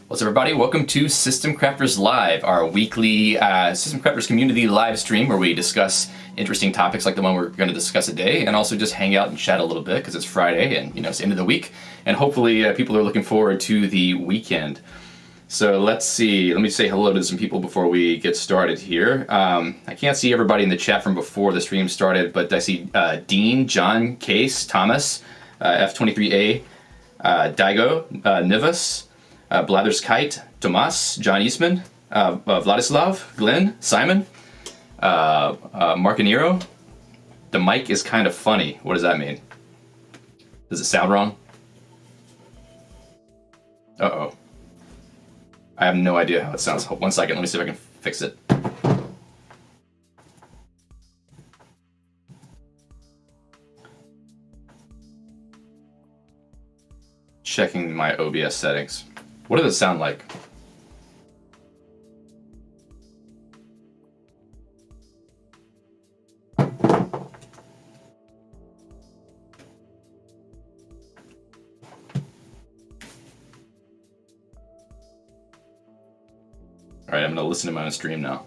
What's up, everybody? Welcome to System Crafters Live, our weekly System Crafters community live stream where we discuss interesting topics like the one we're going to discuss today, and also just hang out and chat a little bit because it's Friday and it's the end of the week, and hopefully people are looking forward to the weekend. So let's see. Let me say hello to some people before we get started here. I can't see everybody in the chat from before the stream started, but I see Dean, John, Case, Thomas, F23A, Daigo, Nivas, Blather's Kite, Tomas, John Eastman, Vladislav, Glenn, Simon, Marcanero. The mic is kind of funny. What does that mean? Does it sound wrong? Uh-oh. I have no idea how it sounds. Hold 1 second, let me see if I can fix it. Checking my OBS settings. What does it sound like? All right, I'm gonna listen to my own stream now.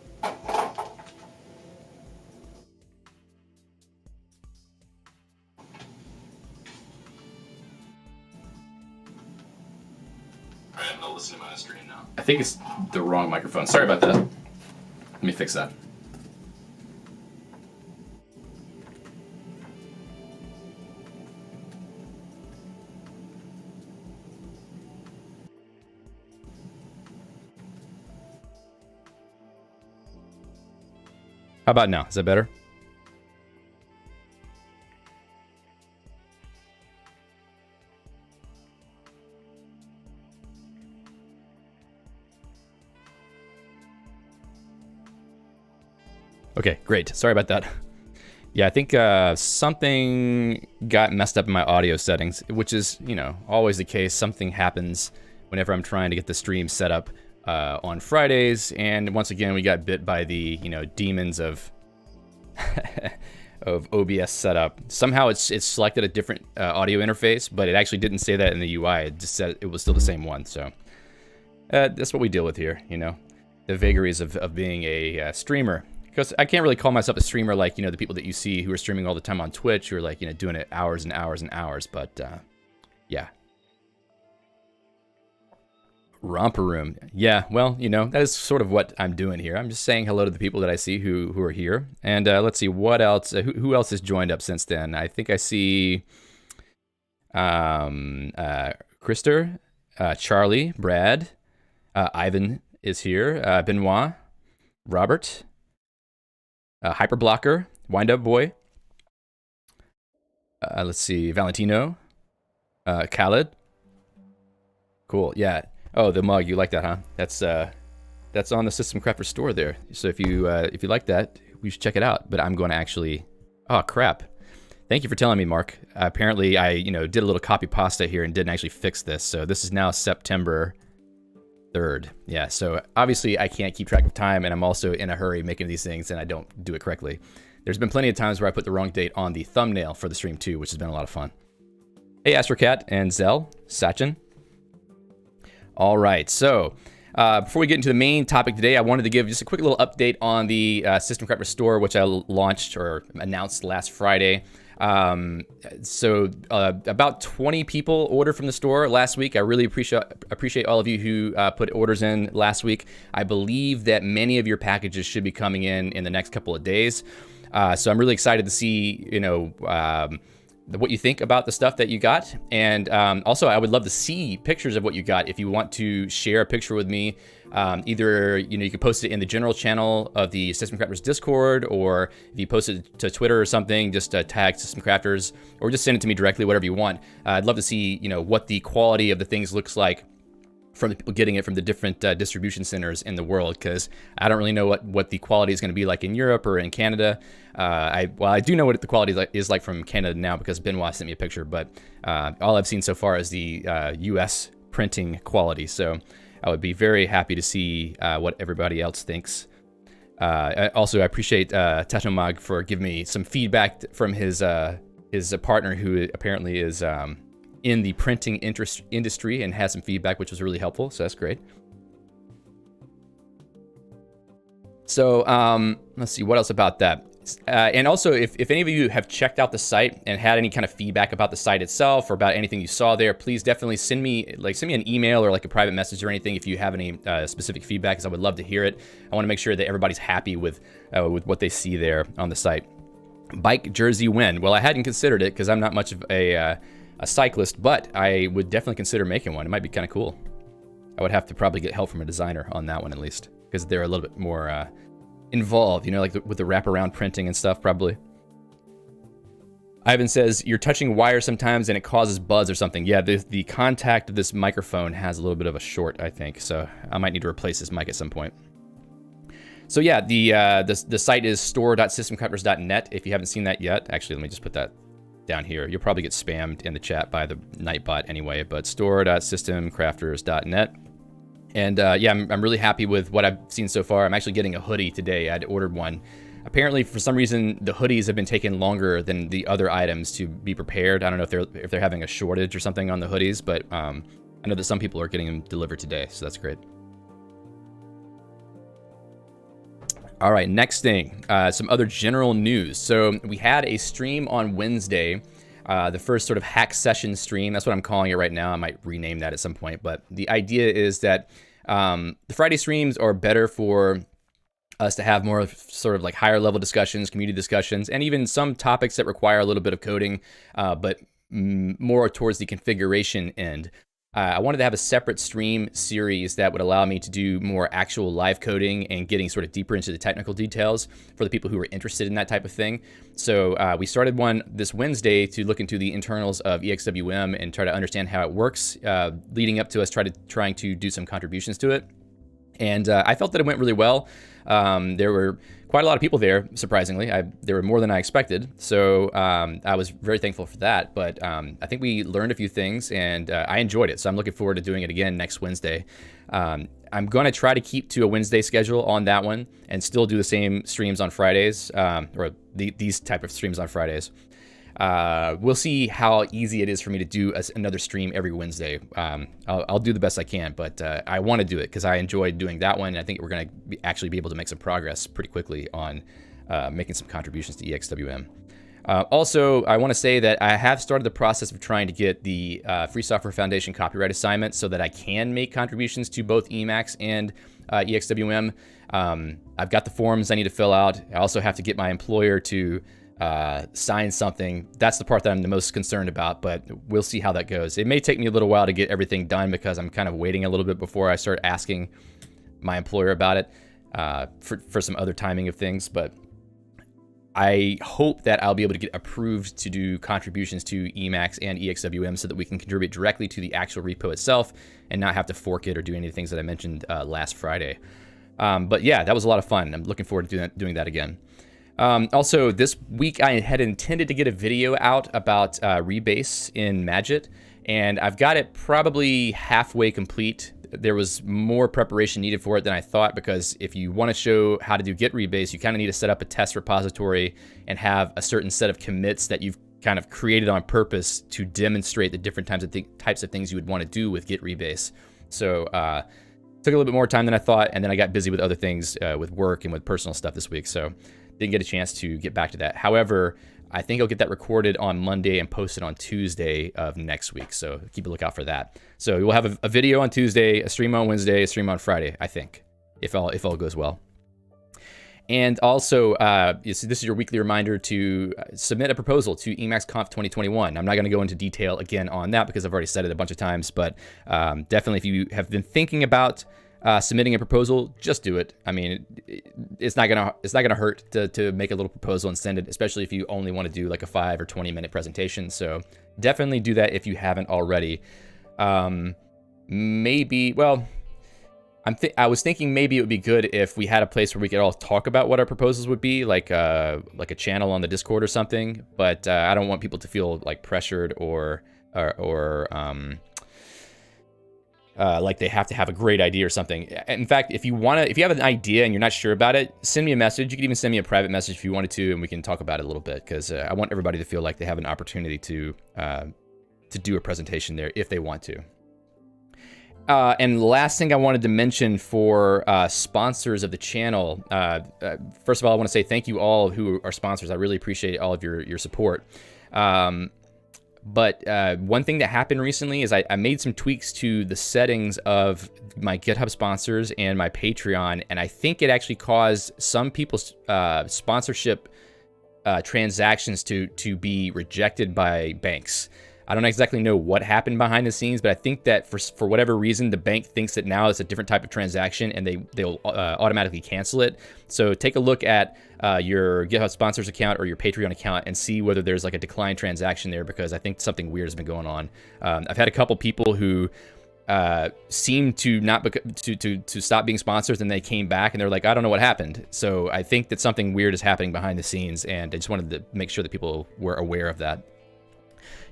I think it's the wrong microphone. Sorry about that. Let me fix that. How about now? Is that better? Okay, great. Sorry about that. Yeah, I think something got messed up in my audio settings, which is, always the case. Something happens whenever I'm trying to get the stream set up on Fridays. And once again, we got bit by the, demons of of OBS setup. Somehow it's selected a different audio interface, but it actually didn't say that in the UI. It just said it was still the same one. So that's what we deal with here, the vagaries of being a streamer. Because I can't really call myself a streamer like, the people that you see who are streaming all the time on Twitch who are like, doing it hours and hours and hours. But, yeah. Romper room. Yeah, well, that is sort of what I'm doing here. I'm just saying hello to the people that I see who are here. And let's see, what else? Who else has joined up since then? I think I see Krister, Charlie, Brad, Ivan is here, Benoit, Robert, Hyperblocker, Wind Up Boy. Let's see, Valentino, Khaled. Cool, yeah. Oh, the mug, you like that, huh? That's on the System Crafter store there. So if you like that, we should check it out. But I'm going to actually, oh crap! Thank you for telling me, Mark. Apparently, I did a little copy pasta here and didn't actually fix this. So this is now September 3rd. Yeah, so obviously I can't keep track of time, and I'm also in a hurry making these things, and I don't do it correctly. There's been plenty of times where I put the wrong date on the thumbnail for the stream too, which has been a lot of fun. Hey, Astrocat and Zell, Sachin. All right, so before we get into the main topic today, I wanted to give just a quick little update on the System Crafter store, which I launched or announced last Friday. So about 20 people ordered from the store last week. I really appreciate all of you who put orders in last week. I believe that many of your packages should be coming in the next couple of days. So I'm really excited to see, what you think about the stuff that you got. And also, I would love to see pictures of what you got. If you want to share a picture with me, either you can post it in the general channel of the System Crafters Discord, or if you post it to Twitter or something, just tag System Crafters, or just send it to me directly, whatever you want. I'd love to see what the quality of the things looks like from the people getting it from the different distribution centers in the world, because I don't really know what the quality is going to be like in Europe or in Canada. I do know what the quality is like from Canada now, because Benoit sent me a picture, but all I've seen so far is the US printing quality. So I would be very happy to see what everybody else thinks. Also, I appreciate Tatomag for giving me some feedback from his partner, who apparently is in the printing industry, and has some feedback, which was really helpful. So that's great. So let's see what else about that. And also, if any of you have checked out the site and had any kind of feedback about the site itself, or about anything you saw there, please definitely send me an email or like a private message or anything if you have any specific feedback, because I would love to hear it. I want to make sure that everybody's happy with what they see there on the site. Bike jersey win. Well, I hadn't considered it because I'm not much of a cyclist, but I would definitely consider making one. It might be kind of cool. I would have to probably get help from a designer on that one, at least, because they're a little bit more involved, like with the wraparound printing and stuff, probably. Ivan says, you're touching wire sometimes and it causes buzz or something. Yeah, the contact of this microphone has a little bit of a short, I think, so I might need to replace this mic at some point. So yeah, the site is store.systemcrafters.net. If you haven't seen that yet, actually, let me just put that down here. You'll probably get spammed in the chat by the Nightbot anyway, but store.systemcrafters.net. And yeah, I'm really happy with what I've seen so far. I'm actually getting a hoodie today. I'd ordered one. Apparently, for some reason, the hoodies have been taking longer than the other items to be prepared. I don't know if they're having a shortage or something on the hoodies, but I know that some people are getting them delivered today, so that's great. All right, next thing, some other general news. So we had a stream on Wednesday, the first sort of hack session stream. That's what I'm calling it right now. I might rename that at some point. But the idea is that the Friday streams are better for us to have more sort of like higher level discussions, community discussions, and even some topics that require a little bit of coding, but more towards the configuration end. I wanted to have a separate stream series that would allow me to do more actual live coding and getting sort of deeper into the technical details for the people who are interested in that type of thing. So we started one this Wednesday to look into the internals of EXWM and try to understand how it works, leading up to us trying to do some contributions to it. And I felt that it went really well. There were quite a lot of people there, surprisingly. There were more than I expected, so I was very thankful for that. But I think we learned a few things, and I enjoyed it, so I'm looking forward to doing it again next Wednesday. I'm going to try to keep to a Wednesday schedule on that one and still do the same streams on Fridays, or these type of streams on Fridays. We'll see how easy it is for me to do another stream every Wednesday. I'll do the best I can, but I want to do it because I enjoyed doing that one. And I think we're going to actually be able to make some progress pretty quickly on making some contributions to EXWM. Also, I want to say that I have started the process of trying to get the Free Software Foundation copyright assignment so that I can make contributions to both Emacs and EXWM. I've got the forms I need to fill out. I also have to get my employer to sign something. That's the part that I'm the most concerned about, but we'll see how that goes. It may take me a little while to get everything done because I'm kind of waiting a little bit before I start asking my employer about it for some other timing of things, but I hope that I'll be able to get approved to do contributions to Emacs and EXWM so that we can contribute directly to the actual repo itself and not have to fork it or do any of the things that I mentioned last Friday. But yeah, that was a lot of fun. I'm looking forward to doing that again. Also, this week I had intended to get a video out about rebase in Magit, and I've got it probably halfway complete. There was more preparation needed for it than I thought, because if you want to show how to do git rebase, you kind of need to set up a test repository and have a certain set of commits that you've kind of created on purpose to demonstrate the different types of things you would want to do with git rebase. So took a little bit more time than I thought, and then I got busy with other things with work and with personal stuff this week, so didn't get a chance to get back to that. However, I think I'll get that recorded on Monday and posted on Tuesday of next week, so keep a lookout for that. So we'll have a video on Tuesday, a stream on Wednesday, a stream on Friday, I think, if all goes well. And also, this is your weekly reminder to submit a proposal to EmacsConf 2021. I'm not going to go into detail again on that because I've already said it a bunch of times, but definitely if you have been thinking about submitting a proposal, just do it. I mean, it's not gonna hurt to make a little proposal and send it, especially if you only want to do like a 5 or 20-minute presentation. So definitely do that if you haven't already. Maybe, well, I was thinking maybe it would be good if we had a place where we could all talk about what our proposals would be, like a channel on the Discord or something. But I don't want people to feel like pressured or like they have to have a great idea or something. In fact, if you have an idea and you're not sure about it, send me a message. You can even send me a private message if you wanted to, and we can talk about it a little bit, because I want everybody to feel like they have an opportunity to do a presentation there if they want to. And the last thing I wanted to mention for sponsors of the channel, first of all, I want to say thank you all who are sponsors. I really appreciate all of your support. But one thing that happened recently is I made some tweaks to the settings of my GitHub sponsors and my Patreon, and I think it actually caused some people's sponsorship transactions to be rejected by banks. I don't exactly know what happened behind the scenes, but I think that for whatever reason, the bank thinks that now it's a different type of transaction, and they'll automatically cancel it. So take a look at your GitHub sponsors account or your Patreon account and see whether there's like a declined transaction there, because I think something weird has been going on. I've had a couple people who seem to not to stop being sponsors, and they came back and they're like, I don't know what happened. So I think that something weird is happening behind the scenes, and I just wanted to make sure that people were aware of that.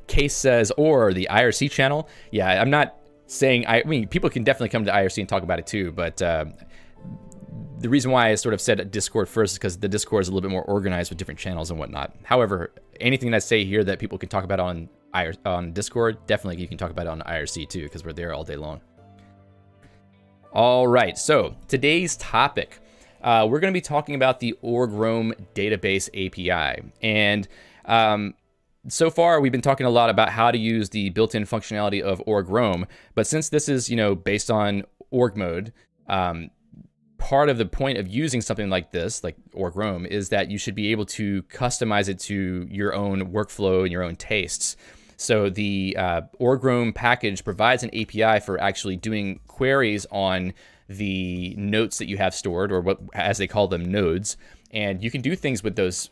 Case says, or the IRC channel. Yeah, I'm not saying, I mean, people can definitely come to IRC and talk about it too, but the reason why I sort of said Discord first is because the Discord is a little bit more organized with different channels and whatnot. However, anything that I say here that people can talk about on Discord, definitely you can talk about it on IRC too, because we're there all day long. All right, so today's topic, we're going to be talking about the OrgRoam database API. And so far, we've been talking a lot about how to use the built-in functionality of OrgRoam, but since this is, based on org mode, part of the point of using something like this, like OrgRoam, is that you should be able to customize it to your own workflow and your own tastes. So the OrgRoam package provides an API for actually doing queries on the notes that you have stored, or what, as they call them, nodes. And you can do things with those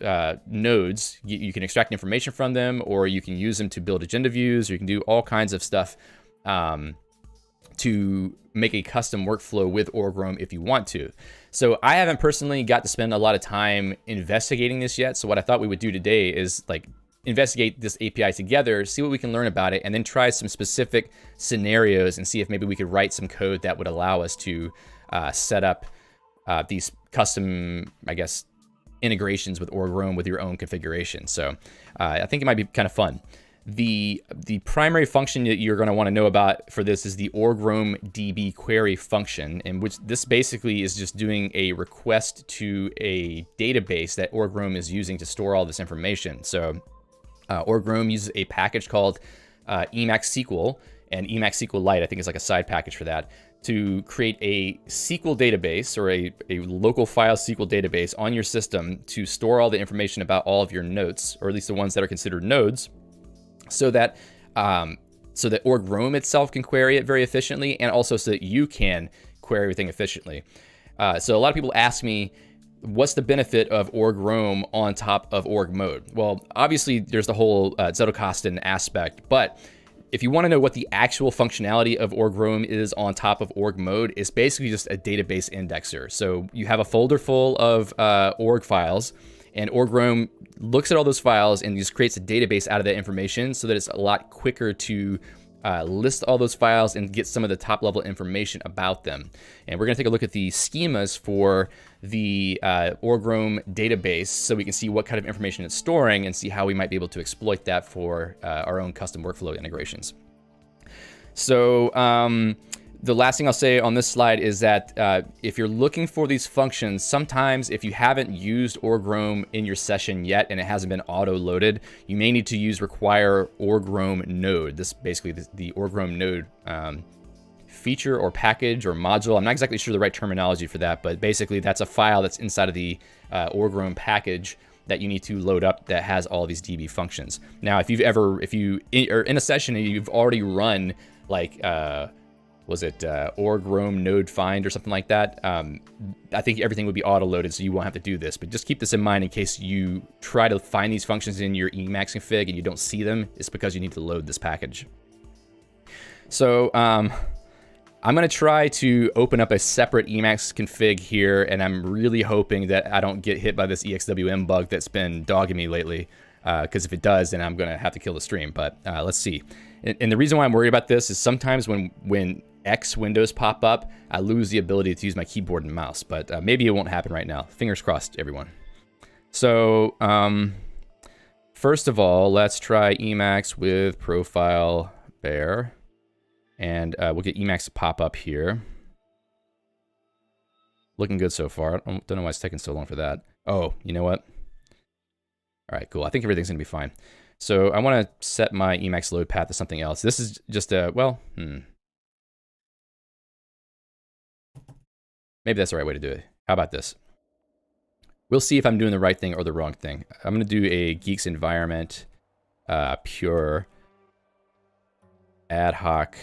nodes. You can extract information from them, or you can use them to build agenda views, or you can do all kinds of stuff to make a custom workflow with OrgRoam if you want to. So I haven't personally got to spend a lot of time investigating this yet. So what I thought we would do today is like investigate this API together, see what we can learn about it, and then try some specific scenarios and see if maybe we could write some code that would allow us to set up these custom, I guess, integrations with OrgRoam with your own configuration. So I think it might be kind of fun. The primary function that you're going to want to know about for this is the OrgRoam DB query function, in which this basically is just doing a request to a database that OrgRoam is using to store all this information. So OrgRoam uses a package called Emacs SQL, and Emacs SQLite, I think, is like a side package for that, to create a SQL database, or a local file SQL database on your system to store all the information about all of your notes, or at least the ones that are considered nodes, so that OrgRoam itself can query it very efficiently, and also so that you can query everything efficiently. So a lot of people ask me, what's the benefit of OrgRoam on top of org mode? Well, obviously there's the whole Zettelkasten aspect, but if you want to know what the actual functionality of OrgRoam is on top of org mode, it's basically just a database indexer. So you have a folder full of org files, and OrgRoam looks at all those files and just creates a database out of that information, so that it's a lot quicker to list all those files and get some of the top level information about them. And we're going to take a look at the schemas for the OrgRoam database, so we can see what kind of information it's storing and see how we might be able to exploit that for our own custom workflow integrations. So the last thing I'll say on this slide is that if you're looking for these functions, sometimes if you haven't used OrgRoam in your session yet and it hasn't been auto-loaded, you may need to use require OrgRoam node. This basically the OrgRoam node feature or package or module. I'm not exactly sure the right terminology for that, but basically that's a file that's inside of the org roam package that you need to load up that has all these DB functions. Now, if you are in a session and you've already run like, was it org roam node find or something like that, I think everything would be auto-loaded, so you won't have to do this. But just keep this in mind in case you try to find these functions in your Emacs config and you don't see them. It's because you need to load this package. So I'm going to try to open up a separate Emacs config here, and I'm really hoping that I don't get hit by this EXWM bug that's been dogging me lately, because if it does, then I'm going to have to kill the stream. But let's see. And the reason why I'm worried about this is sometimes when X windows pop up, I lose the ability to use my keyboard and mouse, but maybe it won't happen right now. Fingers crossed, everyone. So first of all, let's try Emacs with profile bear. And we'll get Emacs to pop up here. Looking good so far. I don't know why it's taking so long for that. Oh, you know what? All right, cool. I think everything's going to be fine. So I want to set my Emacs load path to something else. This is just a, well, maybe that's the right way to do it. How about this? We'll see if I'm doing the right thing or the wrong thing. I'm going to do a Geeks environment, pure, ad hoc,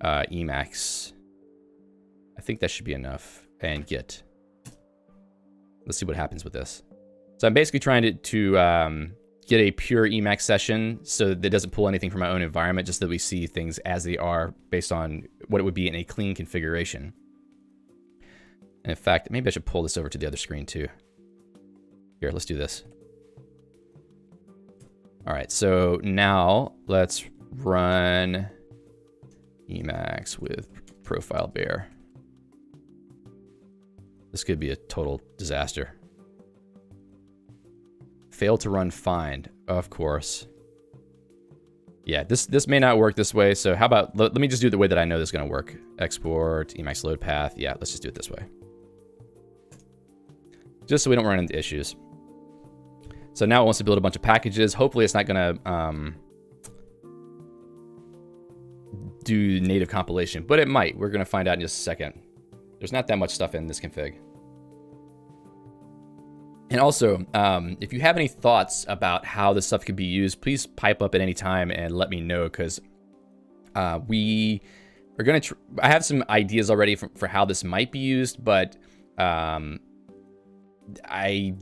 Emacs. I think that should be enough. And git. Let's see what happens with this. So I'm basically trying to get a pure Emacs session so that it doesn't pull anything from my own environment, just that we see things as they are based on what it would be in a clean configuration. And in fact, maybe I should pull this over to the other screen too. Here, let's do this. All right, so now let's run Emacs with profile bear. This could be a total disaster. Failed to run find, of course. Yeah, this may not work this way, so how about, let me just do it the way that I know this is going to work. Export, Emacs load path. Yeah, let's just do it this way. Just so we don't run into issues. So now it wants to build a bunch of packages. Hopefully it's not going to do native compilation, but it might. We're going to find out in just a second. There's not that much stuff in this config. And also, if you have any thoughts about how this stuff could be used, please pipe up at any time and let me know, because we are going to. I have some ideas already for how this might be used, but I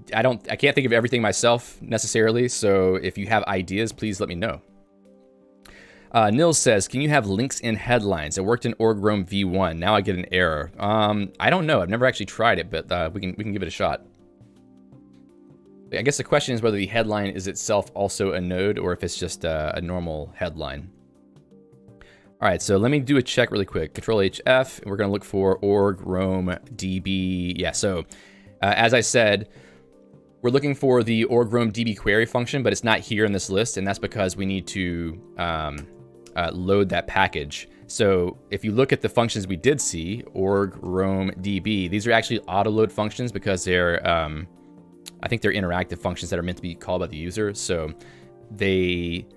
can't think of everything myself necessarily. So if you have ideas, please let me know. Nils says, can you have links in headlines? It worked in org roam v1. Now I get an error. I don't know. I've never actually tried it, but we can give it a shot. I guess the question is whether the headline is itself also a node or if it's just a normal headline. All right, so let me do a check really quick. Control HF, and we're going to look for org roam db. Yeah, so as I said, we're looking for the org roam db query function, but it's not here in this list, and that's because we need to load that package. So if you look at the functions we did see, org roam db, these are actually auto-load functions because they're, I think they're interactive functions that are meant to be called by the user. So they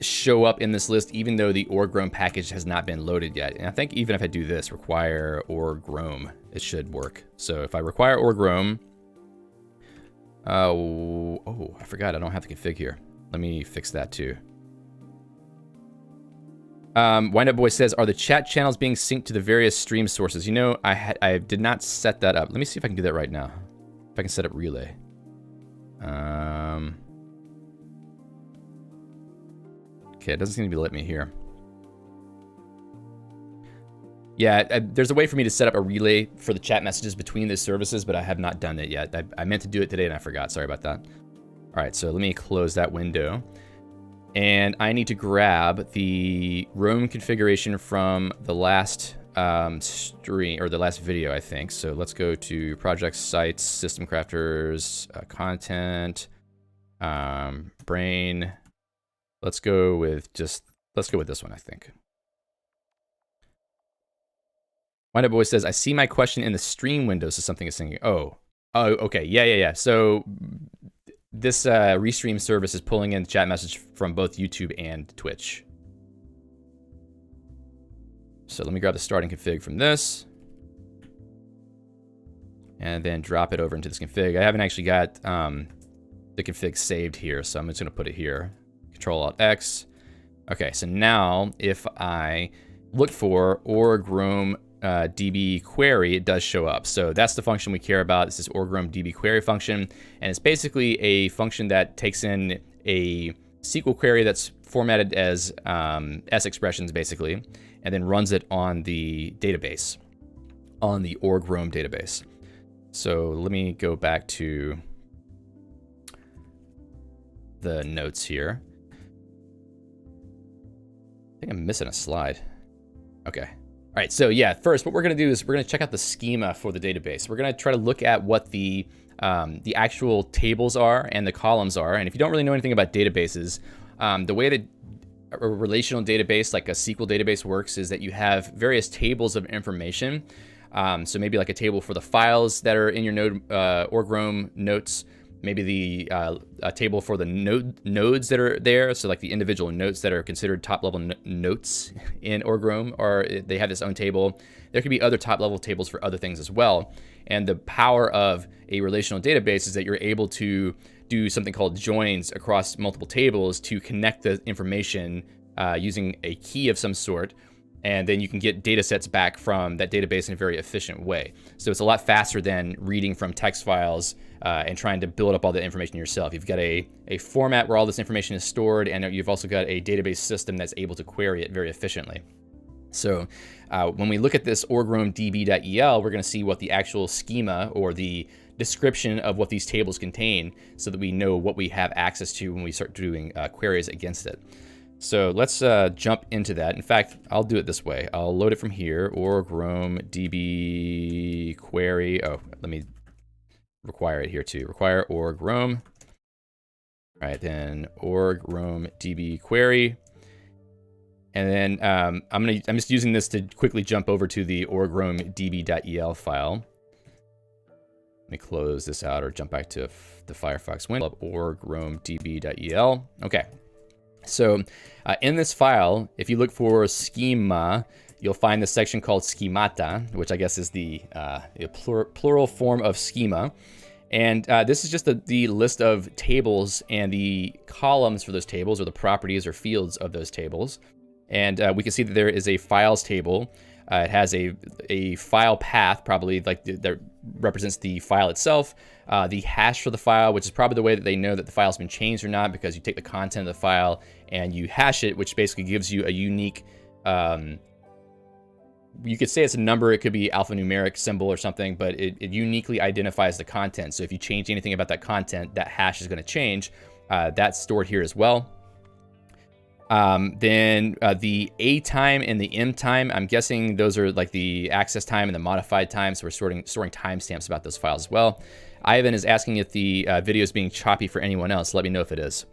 show up in this list even though the org roam package has not been loaded yet. And I think even if I do this, require org roam, it should work. So if I require org roam, oh, I forgot I don't have the config here. Let me fix that too. Wind Up Boy says, are the chat channels being synced to the various stream sources? You know, I did not set that up. Let me see if I can do that right now. If I can set up relay. Okay, it doesn't seem to be letting me here. Yeah, there's a way for me to set up a relay for the chat messages between the services, but I have not done it yet. I meant to do it today and I forgot. Sorry about that. All right, so let me close that window. And I need to grab the roam configuration from the last stream, or the last video, I think. So let's go to project sites, system crafters, content, brain. Let's go with this one, I think. Wind Up Boy says, I see my question in the stream window, so something is singing. Oh, okay. Yeah. So this restream service is pulling in the chat message from both YouTube and Twitch. So let me grab the starting config from this. And then drop it over into this config. I haven't actually got the config saved here, so I'm just going to put it here. Control-Alt-X. Okay, so now if I look for org roam db query, it does show up. So that's the function we care about. This is org roam db query function, and it's basically a function that takes in a SQL query that's formatted as S expressions, basically, and then runs it on the database, on the org roam database. So let me go back to the notes here. I think I'm missing a slide. Okay. All right, so yeah, first what we're gonna do is we're gonna check out the schema for the database. We're gonna try to look at what the actual tables are and the columns are. And if you don't really know anything about databases, the way that a relational database, like a SQL database, works is that you have various tables of information. So maybe like a table for the files that are in your node org roam notes, maybe a table for the nodes that are there. So like the individual notes that are considered top level notes in org roam, or they have this own table. There could be other top level tables for other things as well. And the power of a relational database is that you're able to do something called joins across multiple tables to connect the information using a key of some sort. And then you can get data sets back from that database in a very efficient way. So it's a lot faster than reading from text files and trying to build up all the information yourself. You've got a format where all this information is stored, and you've also got a database system that's able to query it very efficiently. So when we look at this org roam db.el, we're going to see what the actual schema or the description of what these tables contain, so that we know what we have access to when we start doing queries against it. So let's jump into that. In fact, I'll do it this way. I'll load it from here, org roam db query. Oh, let me require it here too. Require org roam. All right, then org roam db query. And then I'm just using this to quickly jump over to the org roam db.el file. Let me close this out or jump back to the Firefox window. Org roam db.el. Okay. So in this file, if you look for schema, you'll find the section called schemata, which I guess is the plural form of schema. And this is just the list of tables and the columns for those tables, or the properties or fields of those tables. And we can see that there is a files table. It has a file path, probably like that represents the file itself. The hash for the file, which is probably the way that they know that the file's been changed or not, because you take the content of the file and you hash it, which basically gives you a unique, you could say it's a number, it could be alphanumeric symbol or something, but it uniquely identifies the content. So if you change anything about that content, that hash is going to change. That's stored here as well. Then the A time and the M time, I'm guessing those are like the access time and the modified time. So we're storing timestamps about those files as well. Ivan is asking if the video is being choppy for anyone else. Let me know if it is.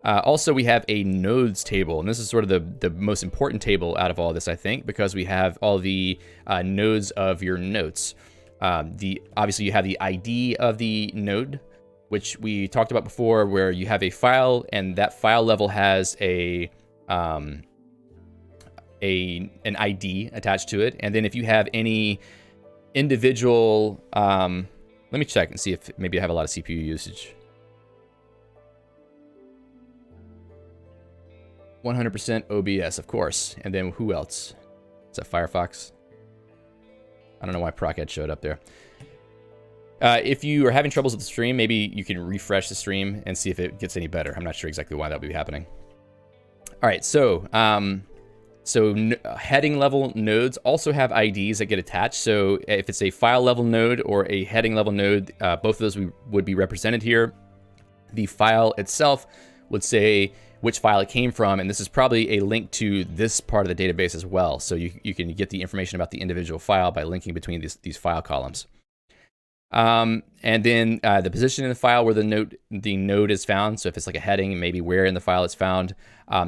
Also, we have a nodes table, and this is sort of the most important table out of all this, I think, because we have all the nodes of your notes. Obviously, you have the ID of the node, which we talked about before, where you have a file and that file level has an ID attached to it. And then if you have any individual, let me check and see if maybe I have a lot of CPU usage. 100% OBS, of course. And then who else? Is that Firefox? I don't know why Procad showed up there. If you are having troubles with the stream, maybe you can refresh the stream and see if it gets any better. I'm not sure exactly why that would be happening. All right, so heading level nodes also have IDs that get attached. So if it's a file level node or a heading level node, both of those would be represented here. The file itself would say which file it came from, and this is probably a link to this part of the database as well. So you can get the information about the individual file by linking between these file columns. And then the position in the file where the node is found. So if it's like a heading, maybe where in the file it's found.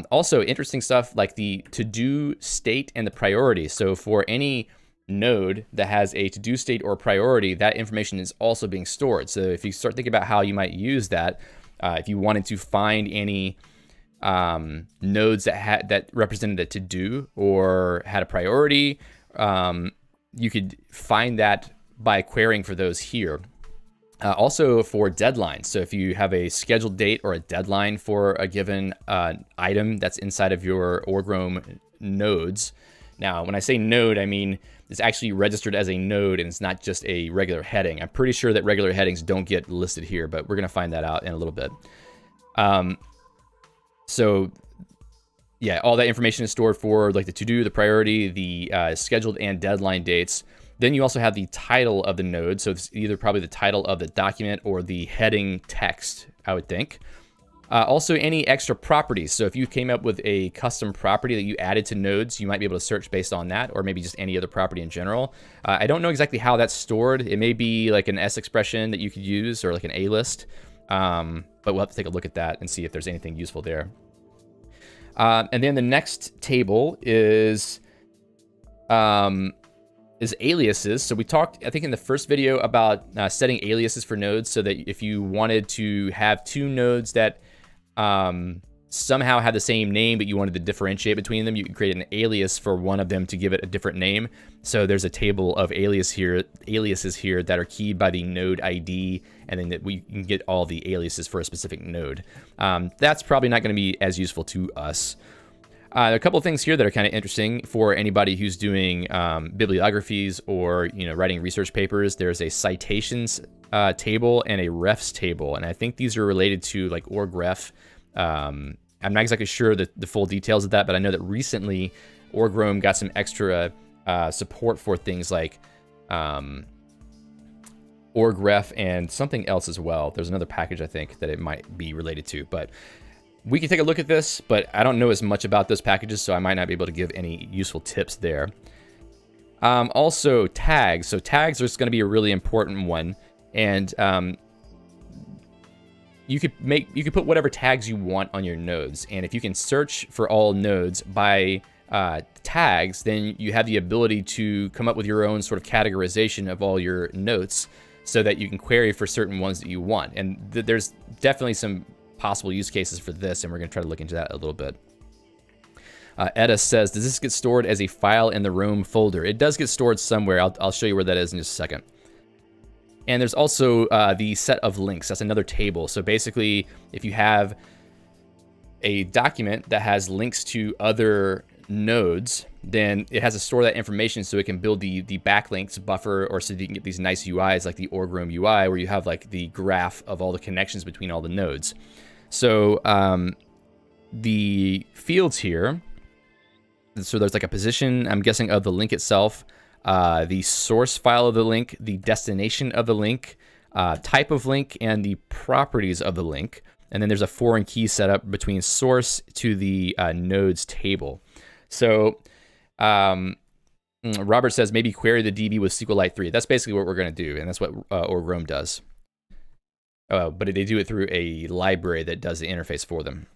Also interesting stuff like the to-do state and the priority. So for any node that has a to-do state or priority, that information is also being stored. So if you start thinking about how you might use that, if you wanted to find any nodes that represented a to-do or had a priority. You could find that by querying for those here. Also for deadlines. So if you have a scheduled date or a deadline for a given item that's inside of your org-roam nodes. Now, when I say node, I mean it's actually registered as a node and it's not just a regular heading. I'm pretty sure that regular headings don't get listed here, but we're going to find that out in a little bit. So yeah, all that information is stored for like the to-do, the priority, the scheduled and deadline dates. Then you also have the title of the node. So it's either probably the title of the document or the heading text, I would think. Also, any extra properties. So if you came up with a custom property that you added to nodes, you might be able to search based on that, or maybe just any other property in general. I don't know exactly how that's stored. It may be like an S expression that you could use, or like an A list. But we'll have to take a look at that and see if there's anything useful there. And then the next table is aliases. So we talked, I think in the first video, about setting aliases for nodes, so that if you wanted to have two nodes that somehow have the same name, but you wanted to differentiate between them, you could create an alias for one of them to give it a different name. So there's a table of aliases here that are keyed by the node ID, and then that we can get all the aliases for a specific node. That's probably not going to be as useful to us. A couple of things here that are kind of interesting for anybody who's doing bibliographies or writing research papers. There's a citations table and a refs table, and I think these are related to like orgref. I'm not exactly sure the full details of that, but I know that recently org-roam got some extra support for things like orgref and something else as well. There's another package I think that it might be related to, but we can take a look at this, but I don't know as much about those packages, so I might not be able to give any useful tips there. Also, tags. So tags are going to be a really important one, and you could put whatever tags you want on your nodes, and if you can search for all nodes by tags, then you have the ability to come up with your own sort of categorization of all your notes, so that you can query for certain ones that you want. And there's definitely some possible use cases for this, and we're going to try to look into that a little bit. Edda says, does this get stored as a file in the room folder? It does get stored somewhere. I'll show you where that is in just a second. And there's also the set of links. That's another table. So basically, if you have a document that has links to other nodes, then it has to store that information so it can build the backlinks buffer, or so that you can get these nice UIs like the org-roam UI, where you have like the graph of all the connections between all the nodes. So the fields here, so there's like a position, I'm guessing, of the link itself, the source file of the link, the destination of the link, type of link, and the properties of the link. And then there's a foreign key setup between source to the nodes table. So Robert says maybe query the DB with SQLite 3. That's basically what we're going to do, and that's what org-roam does. But they do it through a library that does the interface for them.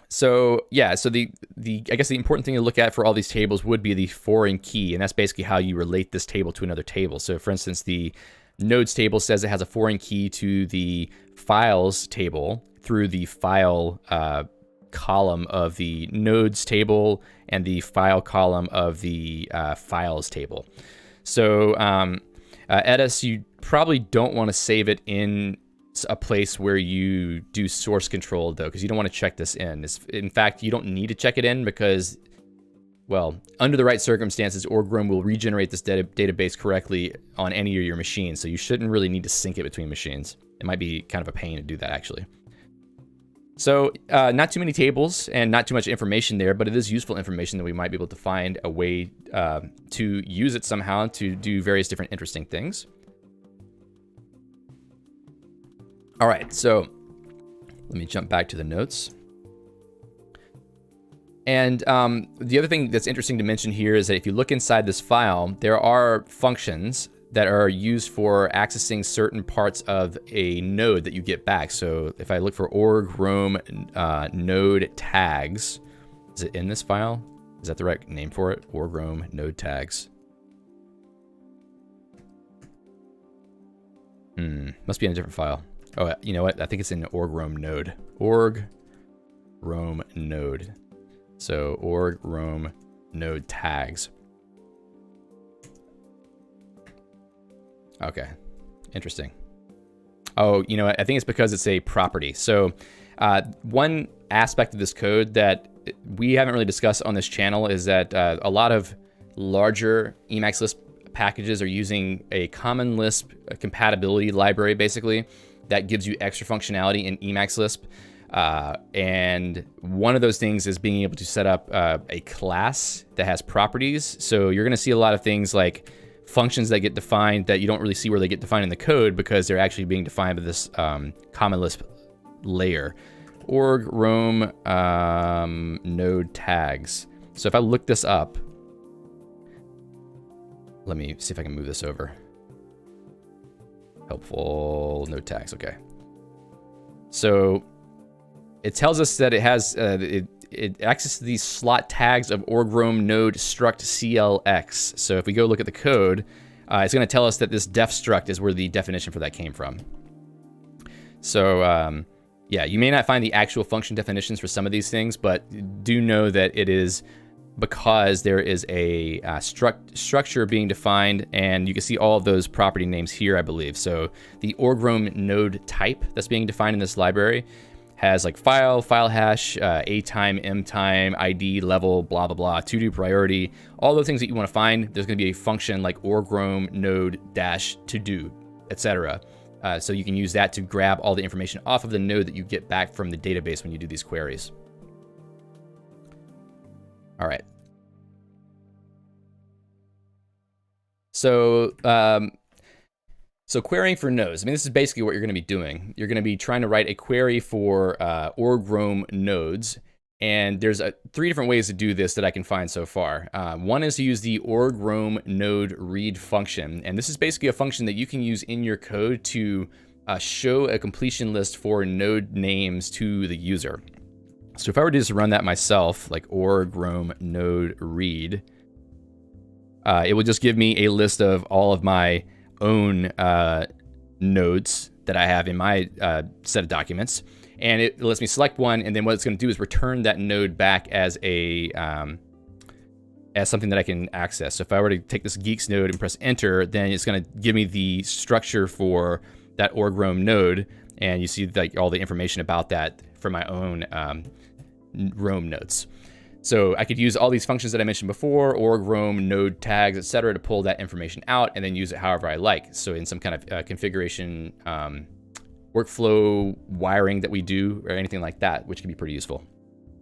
So yeah, so I guess the important thing to look at for all these tables would be the foreign key, and that's basically how you relate this table to another table. So for instance, the nodes table says it has a foreign key to the files table through the file column of the nodes table and the file column of the files table. So Edis, you probably don't want to save it in a place where you do source control, though, because you don't want to check this in. In fact, you don't need to check it in because, well, under the right circumstances, org-roam will regenerate this database correctly on any of your machines, so you shouldn't really need to sync it between machines. It might be kind of a pain to do that, actually. So not too many tables and not too much information there, but it is useful information that we might be able to find a way to use it somehow to do various different interesting things. All right, so let me jump back to the notes. And the other thing that's interesting to mention here is that if you look inside this file, there are functions that are used for accessing certain parts of a node that you get back. So if I look for org-roam node tags, is it in this file? Is that the right name for it? Org-roam node tags. Must be in a different file. Oh, you know what? I think it's in org-roam node. Org-roam Rome node. So org Rome node tags. Okay, interesting. Oh, you know what? I think it's because it's a property. So one aspect of this code that we haven't really discussed on this channel is that a lot of larger Emacs Lisp packages are using a common Lisp compatibility library, basically, that gives you extra functionality in Emacs Lisp. And one of those things is being able to set up a class that has properties. So you're going to see a lot of things like functions that get defined that you don't really see where they get defined in the code because they're actually being defined by this common Lisp layer. Org Rome node tags. So if I look this up, let me see if I can move this over. Helpful node tags. Okay. So it tells us that it has it accesses these slot tags of org Rome node struct CLX. So if we go look at the code, it's going to tell us that this def struct is where the definition for that came from. So yeah, you may not find the actual function definitions for some of these things, but do know that it is because there is a structure being defined, and you can see all of those property names here, I believe. So the org Rome node type that's being defined in this library has like file hash, a time, m time, ID, level, blah, blah, blah, to do priority, all those things that you want to find. There's going to be a function like org Rome node dash to do, etc. So you can use that to grab all the information off of the node that you get back from the database when you do these queries. All right. So, so querying for nodes. I mean, this is basically what you're going to be doing. You're going to be trying to write a query for org Rome nodes. And there's 3 different ways to do this that I can find so far. One is to use the org Rome node read function. And this is basically a function that you can use in your code to show a completion list for node names to the user. So if I were to just run that myself, like org Rome node read, it will just give me a list of all of my own nodes that I have in my set of documents. And it lets me select one, and then what it's going to do is return that node back as a as something that I can access. So if I were to take this geeks node and press enter, then it's going to give me the structure for that org Rome node, and you see like all the information about that for my own Rome nodes. So I could use all these functions that I mentioned before, org Rome node tags, etc., to pull that information out and then use it however I like. So in some kind of configuration workflow wiring that we do or anything like that, which can be pretty useful.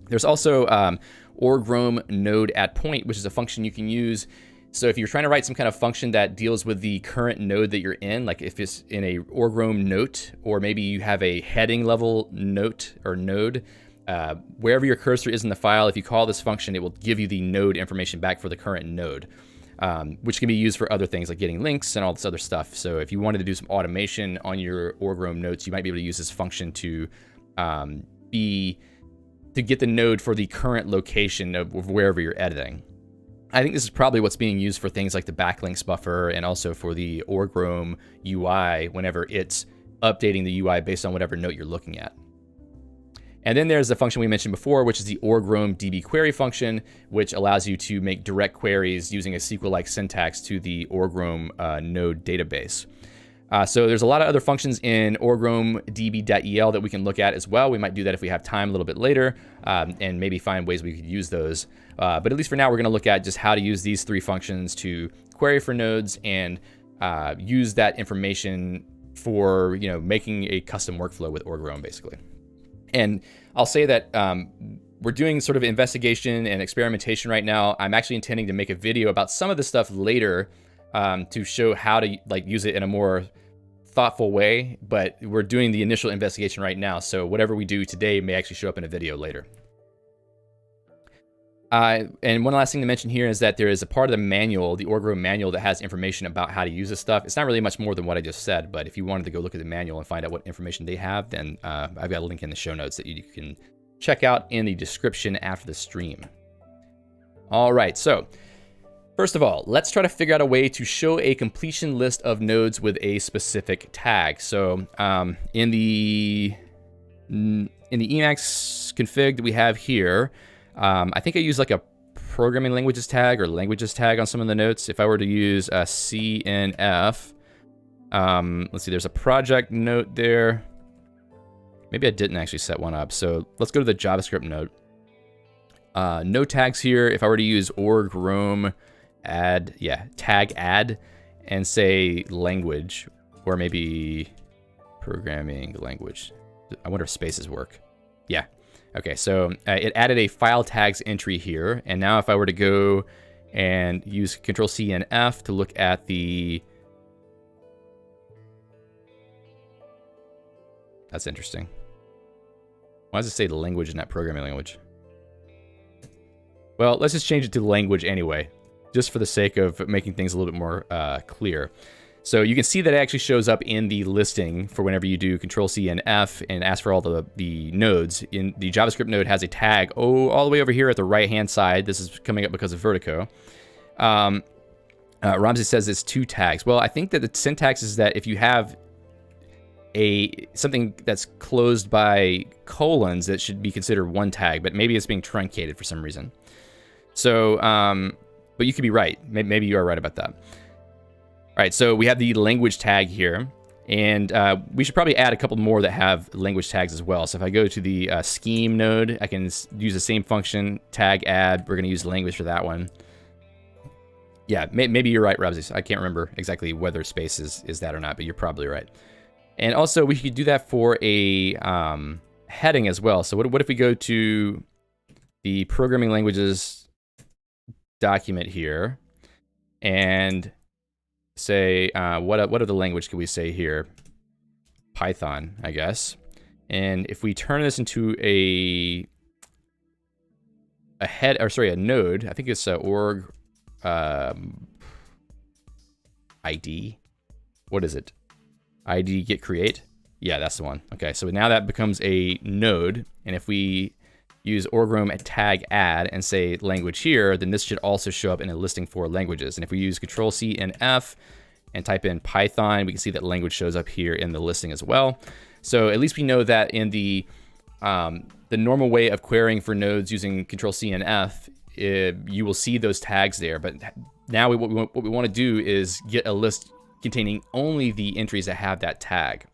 There's also org Rome node at point, which is a function you can use. So if you're trying to write some kind of function that deals with the current node that you're in, like if it's in a org Rome note, or maybe you have a heading level note or node, wherever your cursor is in the file, if you call this function, it will give you the node information back for the current node, which can be used for other things like getting links and all this other stuff. So if you wanted to do some automation on your org Rome notes, you might be able to use this function to get the node for the current location of wherever you're editing. I think this is probably what's being used for things like the backlinks buffer and also for the org Rome UI whenever it's updating the UI based on whatever note you're looking at. And then there's the function we mentioned before, which is the org Rome DB query function, which allows you to make direct queries using a SQL-like syntax to the org Rome node database. So there's a lot of other functions in org Rome db.el that we can look at as well. We might do that if we have time a little bit later, and maybe find ways we could use those. But at least for now, we're going to look at just how to use these 3 functions to query for nodes and use that information for making a custom workflow with org Rome, basically. And I'll say that we're doing sort of investigation and experimentation right now. I'm actually intending to make a video about some of this stuff later to show how to use it in a more thoughtful way. But we're doing the initial investigation right now, so whatever we do today may actually show up in a video later. And one last thing to mention here is that there is a part of the manual, the org Rome manual, that has information about how to use this stuff. It's not really much more than what I just said, but if you wanted to go look at the manual and find out what information they have, then I've got a link in the show notes that you can check out in the description after the stream. All right, so first of all, let's try to figure out a way to show a completion list of nodes with a specific tag. So in the Emacs config that we have here, I think I use like a programming languages tag or languages tag on some of the notes. If I were to use a CNF, let's see, there's a project note there. Maybe I didn't actually set one up. So let's go to the JavaScript note. No tags here. If I were to use org roam add, tag add, and say language, or maybe programming language. I wonder if spaces work. Yeah. Okay, so it added a file tags entry here, and now if I were to go and use Control-C and F to look at the... That's interesting. Why does it say language and not programming language? Well, let's just change it to language anyway, just for the sake of making things a little bit more clear. So you can see that it actually shows up in the listing for whenever you do Control-C and F and ask for all the nodes. In the JavaScript node has a tag, all the way over here at the right-hand side. This is coming up because of Vertigo. Ramsey says it's 2 tags. Well, I think that the syntax is that if you have something that's closed by colons, that should be considered 1 tag, but maybe it's being truncated for some reason. So, but you could be right. Maybe you are right about that. All right, so we have the language tag here, and we should probably add a couple more that have language tags as well. So if I go to the scheme node, I can use the same function, tag add. We're going to use language for that one. Yeah, maybe you're right, Rabzi. I can't remember exactly whether space is that or not, but you're probably right. And also, we could do that for a heading as well. So what if we go to the programming languages document here and say, what other language could we say here? Python, I guess. And if we turn this into a node, I think it's org ID. What is it? ID get create? Yeah, that's the one. Okay, so now that becomes a node, and if we use org roam tag add and say language here, then this should also show up in a listing for languages. And if we use Control-C and F and type in Python, we can see that language shows up here in the listing as well. So at least we know that in the normal way of querying for nodes using Control-C and F, you will see those tags there. But now what we want to do is get a list containing only the entries that have that tag.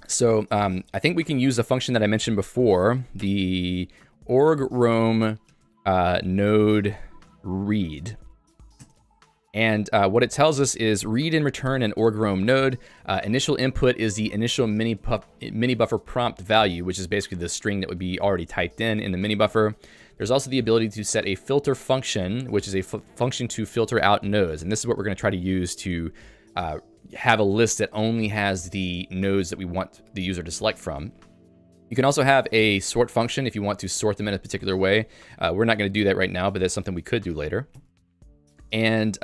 So I think we can use a function that I mentioned before, the org roam node read. And what it tells us is read and return an org roam node. Initial input is the initial mini buffer prompt value, which is basically the string that would be already typed in the mini buffer. There's also the ability to set a filter function, which is a function to filter out nodes. And this is what we're going to try to use to have a list that only has the nodes that we want the user to select from. You can also have a sort function if you want to sort them in a particular way. We're not going to do that right now, but that's something we could do later. And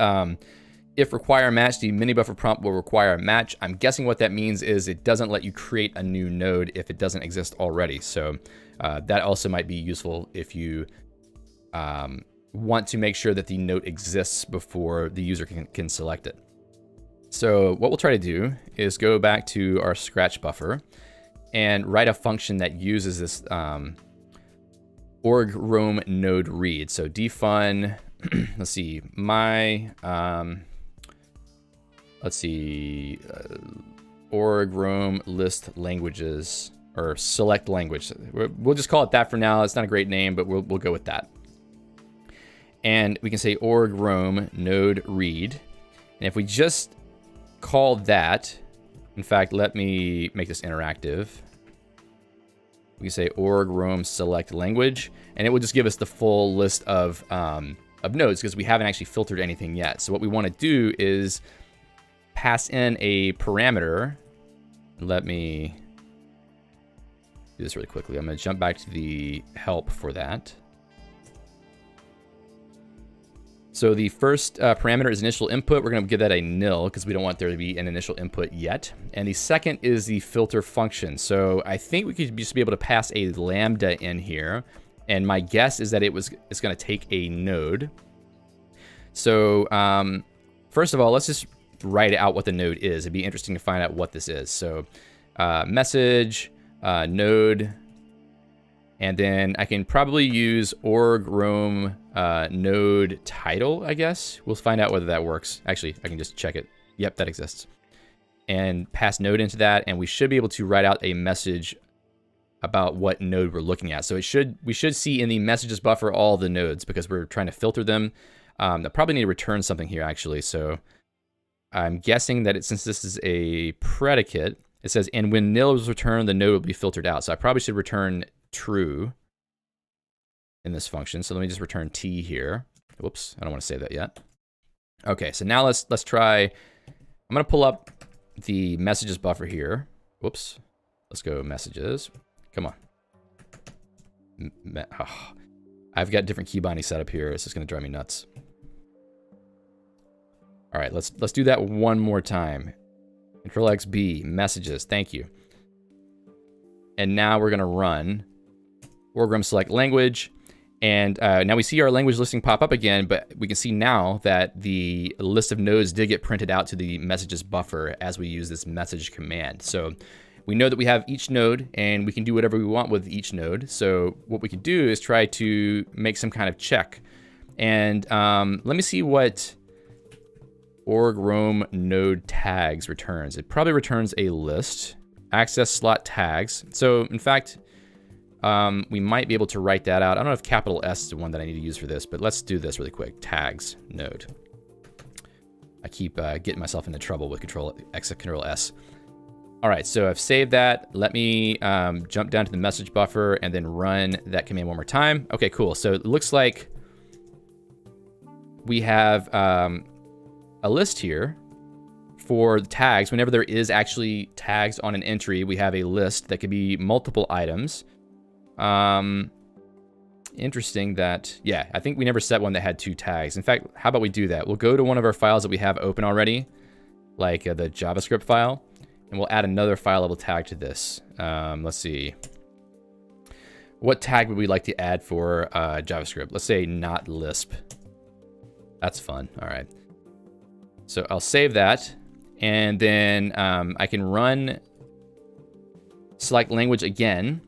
if require match, the mini buffer prompt will require a match. I'm guessing what that means is it doesn't let you create a new node if it doesn't exist already. So that also might be useful if you want to make sure that the node exists before the user can select it. So what we'll try to do is go back to our Scratch buffer and write a function that uses this org roam node read. So defun, let's see, org roam list languages, or select language. We'll just call it that for now. It's not a great name, but we'll go with that. And we can say org roam node read. And if we just call that, in fact, let me make this interactive. We can say org roam select language, and it will just give us the full list of nodes because we haven't actually filtered anything yet. So what we want to do is pass in a parameter. Let me do this really quickly. I'm going to jump back to the help for that. So the first parameter is initial input. We're going to give that a nil because we don't want there to be an initial input yet. And the second is the filter function. So I think we could just be able to pass a lambda in here. And my guess is that it's going to take a node. So first of all, let's just write out what the node is. It'd be interesting to find out what this is. So message, node, and then I can probably use org roam node title, I guess. We'll find out whether that works. Actually, I can just check it. Yep, that exists. And pass node into that, and we should be able to write out a message about what node we're looking at. So we should see in the messages buffer all the nodes because we're trying to filter them. I probably need to return something here actually. So I'm guessing that since this is a predicate, it says, and when nil is returned, the node will be filtered out. So I probably should return true in this function. So let me just return t here. Whoops, I don't want to save that yet. Okay, so now let's try. I'm gonna pull up the messages buffer here. Whoops, let's go messages. Come on. Oh, I've got different key binding set up here. This is gonna drive me nuts. All right, let's do that one more time. Control X B, messages, thank you. And now we're gonna run org select language. And now we see our language listing pop up again, but we can see now that the list of nodes did get printed out to the messages buffer as we use this message command. So we know that we have each node and we can do whatever we want with each node. So what we can do is try to make some kind of check. And let me see what org roam node tags returns. It probably returns a list, access slot tags. So in fact, we might be able to write that out. I don't know if capital S is the one that I need to use for this, but let's do this really quick. Tags node. I keep getting myself into trouble with Control X, Control S. All right, so I've saved that. Let me jump down to the message buffer and then run that command one more time. Okay, cool. So it looks like we have a list here for the tags. Whenever there is actually tags on an entry, we have a list that could be multiple items. Interesting that, yeah, I think we never set one that had 2 tags. In fact, how about we do that? We'll go to one of our files that we have open already, like the JavaScript file, and we'll add another file level tag to this. Let's see. What tag would we like to add for JavaScript? Let's say not Lisp. That's fun. All right. So I'll save that, and then I can run select language again.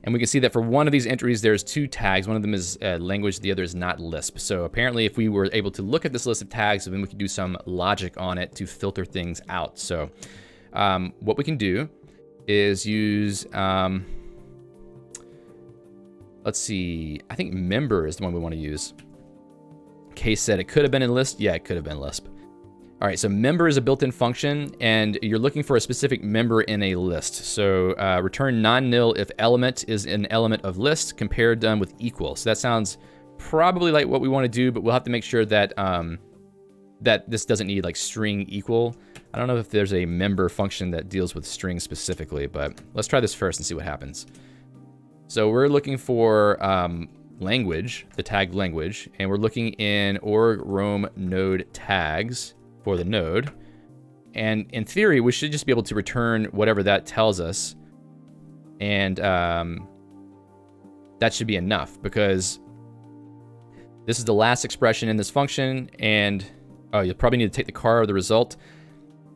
And we can see that for one of these entries, there's 2 tags. One of them is language, the other is not Lisp. So apparently if we were able to look at this list of tags, then we could do some logic on it to filter things out. So what we can do is use, let's see, I think member is the one we want to use. Case said it could have been in Lisp. Yeah, it could have been Lisp. All right, so member is a built-in function, and you're looking for a specific member in a list. So return non-nil if element is an element of list, compare done with equal. So that sounds probably like what we want to do, but we'll have to make sure that that this doesn't need like string equal. I don't know if there's a member function that deals with strings specifically, but let's try this first and see what happens. So we're looking for language, the tag language, and we're looking in org roam node tags for the node. And in theory, we should just be able to return whatever that tells us. And that should be enough because this is the last expression in this function. And oh, you'll probably need to take the car of the result.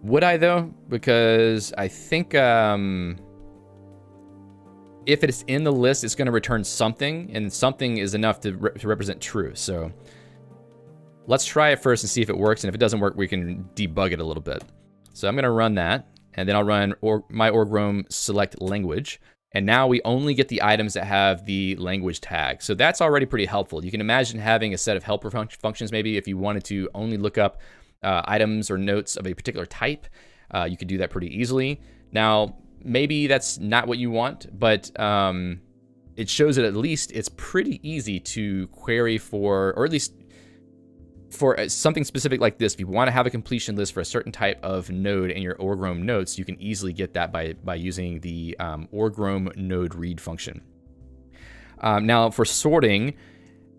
Would I though? Because I think if it's in the list, it's going to return something, and something is enough to represent true. So let's try it first and see if it works. And if it doesn't work, we can debug it a little bit. So I'm going to run that, and then I'll run my org roam select language. And now we only get the items that have the language tag. So that's already pretty helpful. You can imagine having a set of helper functions. Maybe if you wanted to only look up items or notes of a particular type, you could do that pretty easily. Now, maybe that's not what you want, but it shows that at least it's pretty easy to query for, or at least for something specific like this. If you want to have a completion list for a certain type of node in your org roam notes, you can easily get that by using the org roam node read function. Now for sorting,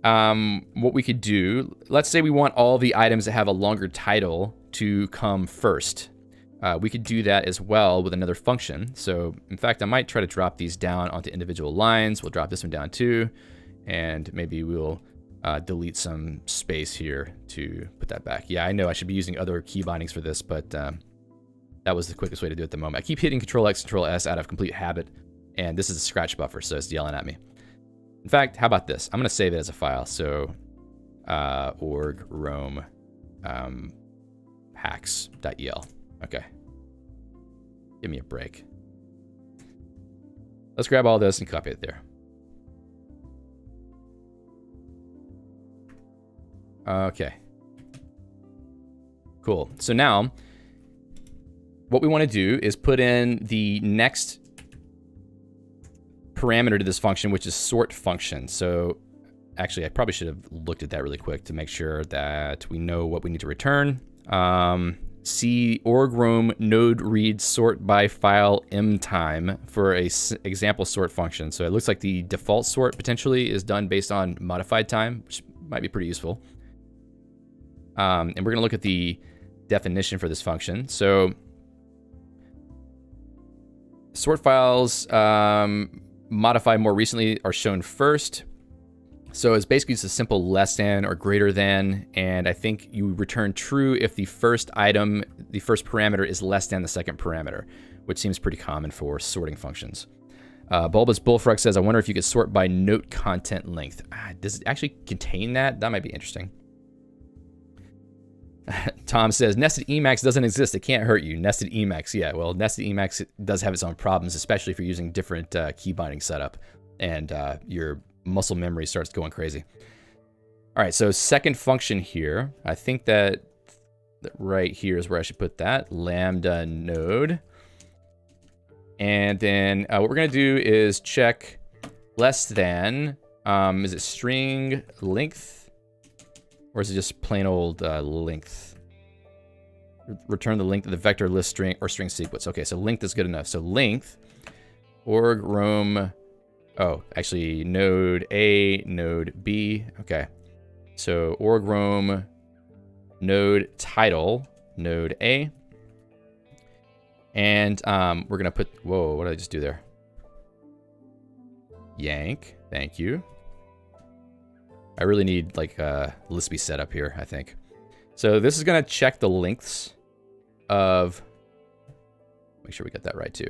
what we could do, let's say we want all the items that have a longer title to come first. We could do that as well with another function. So in fact, I might try to drop these down onto individual lines. We'll drop this one down too, and maybe we'll delete some space here to put that back. Yeah, I know I should be using other key bindings for this, but that was the quickest way to do it at the moment. I keep hitting Control X, Control S out of complete habit, and this is a scratch buffer, so it's yelling at me. In fact, how about this? I'm going to save it as a file. So org roam hacks.el. Okay. Give me a break. Let's grab all this and copy it there. Okay. Cool. So now, what we want to do is put in the next parameter to this function, which is sort function. So actually, I probably should have looked at that really quick to make sure that we know what we need to return. See org roam node read sort by file mtime for a example sort function. So it looks like the default sort potentially is done based on modified time, which might be pretty useful. And we're going to look at the definition for this function. So sort files modified more recently are shown first. So it's basically just a simple less than or greater than, and I think you return true if the first item, the first parameter is less than the second parameter, which seems pretty common for sorting functions. Bulbous Bullfrog says, I wonder if you could sort by note content length. Does it actually contain that? That might be interesting. Tom says, nested Emacs doesn't exist. It can't hurt you. Nested Emacs, yeah. Well, nested Emacs does have its own problems, especially if you're using different key binding setup and your muscle memory starts going crazy. All right, so second function here. I think that right here is where I should put that. Lambda node. And then what we're going to do is check less than, is it string length? Or is it just plain old length? Return the length of the vector list string or string sequence. Okay, so length is good enough. So length, org roam, oh, actually node A, node B. Okay, so org roam node title, node A. And we're gonna put, whoa, what did I just do there? Yank, thank you. I really need like a Lispy setup here, I think. So this is gonna check the lengths of, make sure we get that right too.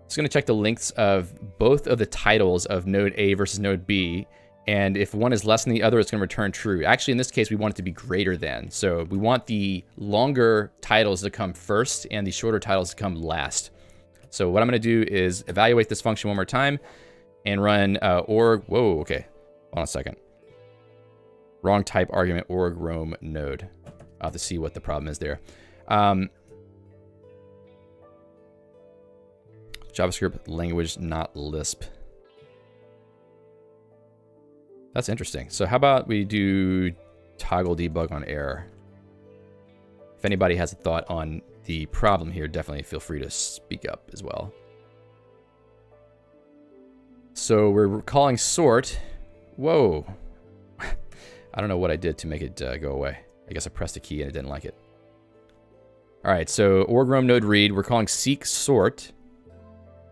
It's gonna check the lengths of both of the titles of node A versus node B. And if one is less than the other, it's gonna return true. Actually, in this case, we want it to be greater than. So we want the longer titles to come first and the shorter titles to come last. So what I'm gonna do is evaluate this function one more time and run org, whoa, okay, hold on a second. Wrong type argument, org roam node. I'll have to see what the problem is there. JavaScript language, not Lisp. That's interesting. So how about we do toggle debug on error? If anybody has a thought on the problem here, definitely feel free to speak up as well. So we're calling sort. Whoa. I don't know what I did to make it go away. I guess I pressed a key and it didn't like it. All right, so org roam node read. We're calling seek sort.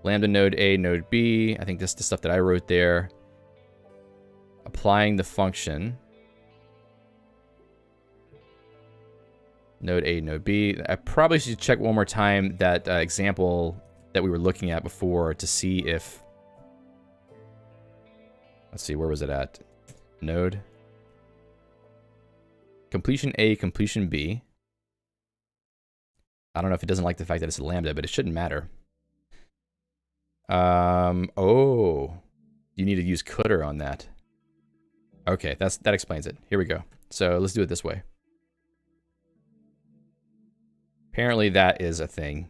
Lambda node A, node B. I think this is the stuff that I wrote there. Applying the function. Node A, node B. I probably should check one more time that example that we were looking at before to see if... Let's see, where was it at? Node. Completion A, completion B. I don't know if it doesn't like the fact that it's a lambda, but it shouldn't matter. Oh, you need to use cdr on that. Okay, that explains it. Here we go. So let's do it this way. Apparently that is a thing.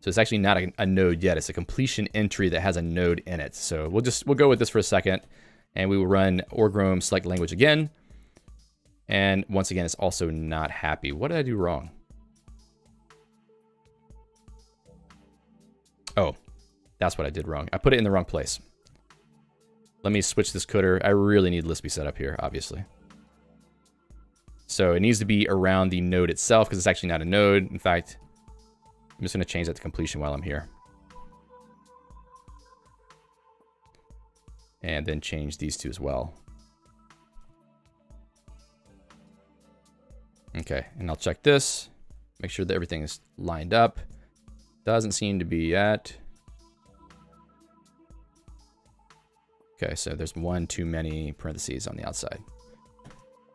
So it's actually not a node yet. It's a completion entry that has a node in it. So we'll go with this for a second, and we will run org roam select language again. And once again, it's also not happy. What did I do wrong? Oh, that's what I did wrong. I put it in the wrong place. Let me switch this cdr. I really need Lispy set up here, obviously. So it needs to be around the node itself because it's actually not a node. In fact, I'm just going to change that to completion while I'm here. And then change these two as well. Okay, and I'll check this. Make sure that everything is lined up. Doesn't seem to be yet. Okay, so there's one too many parentheses on the outside.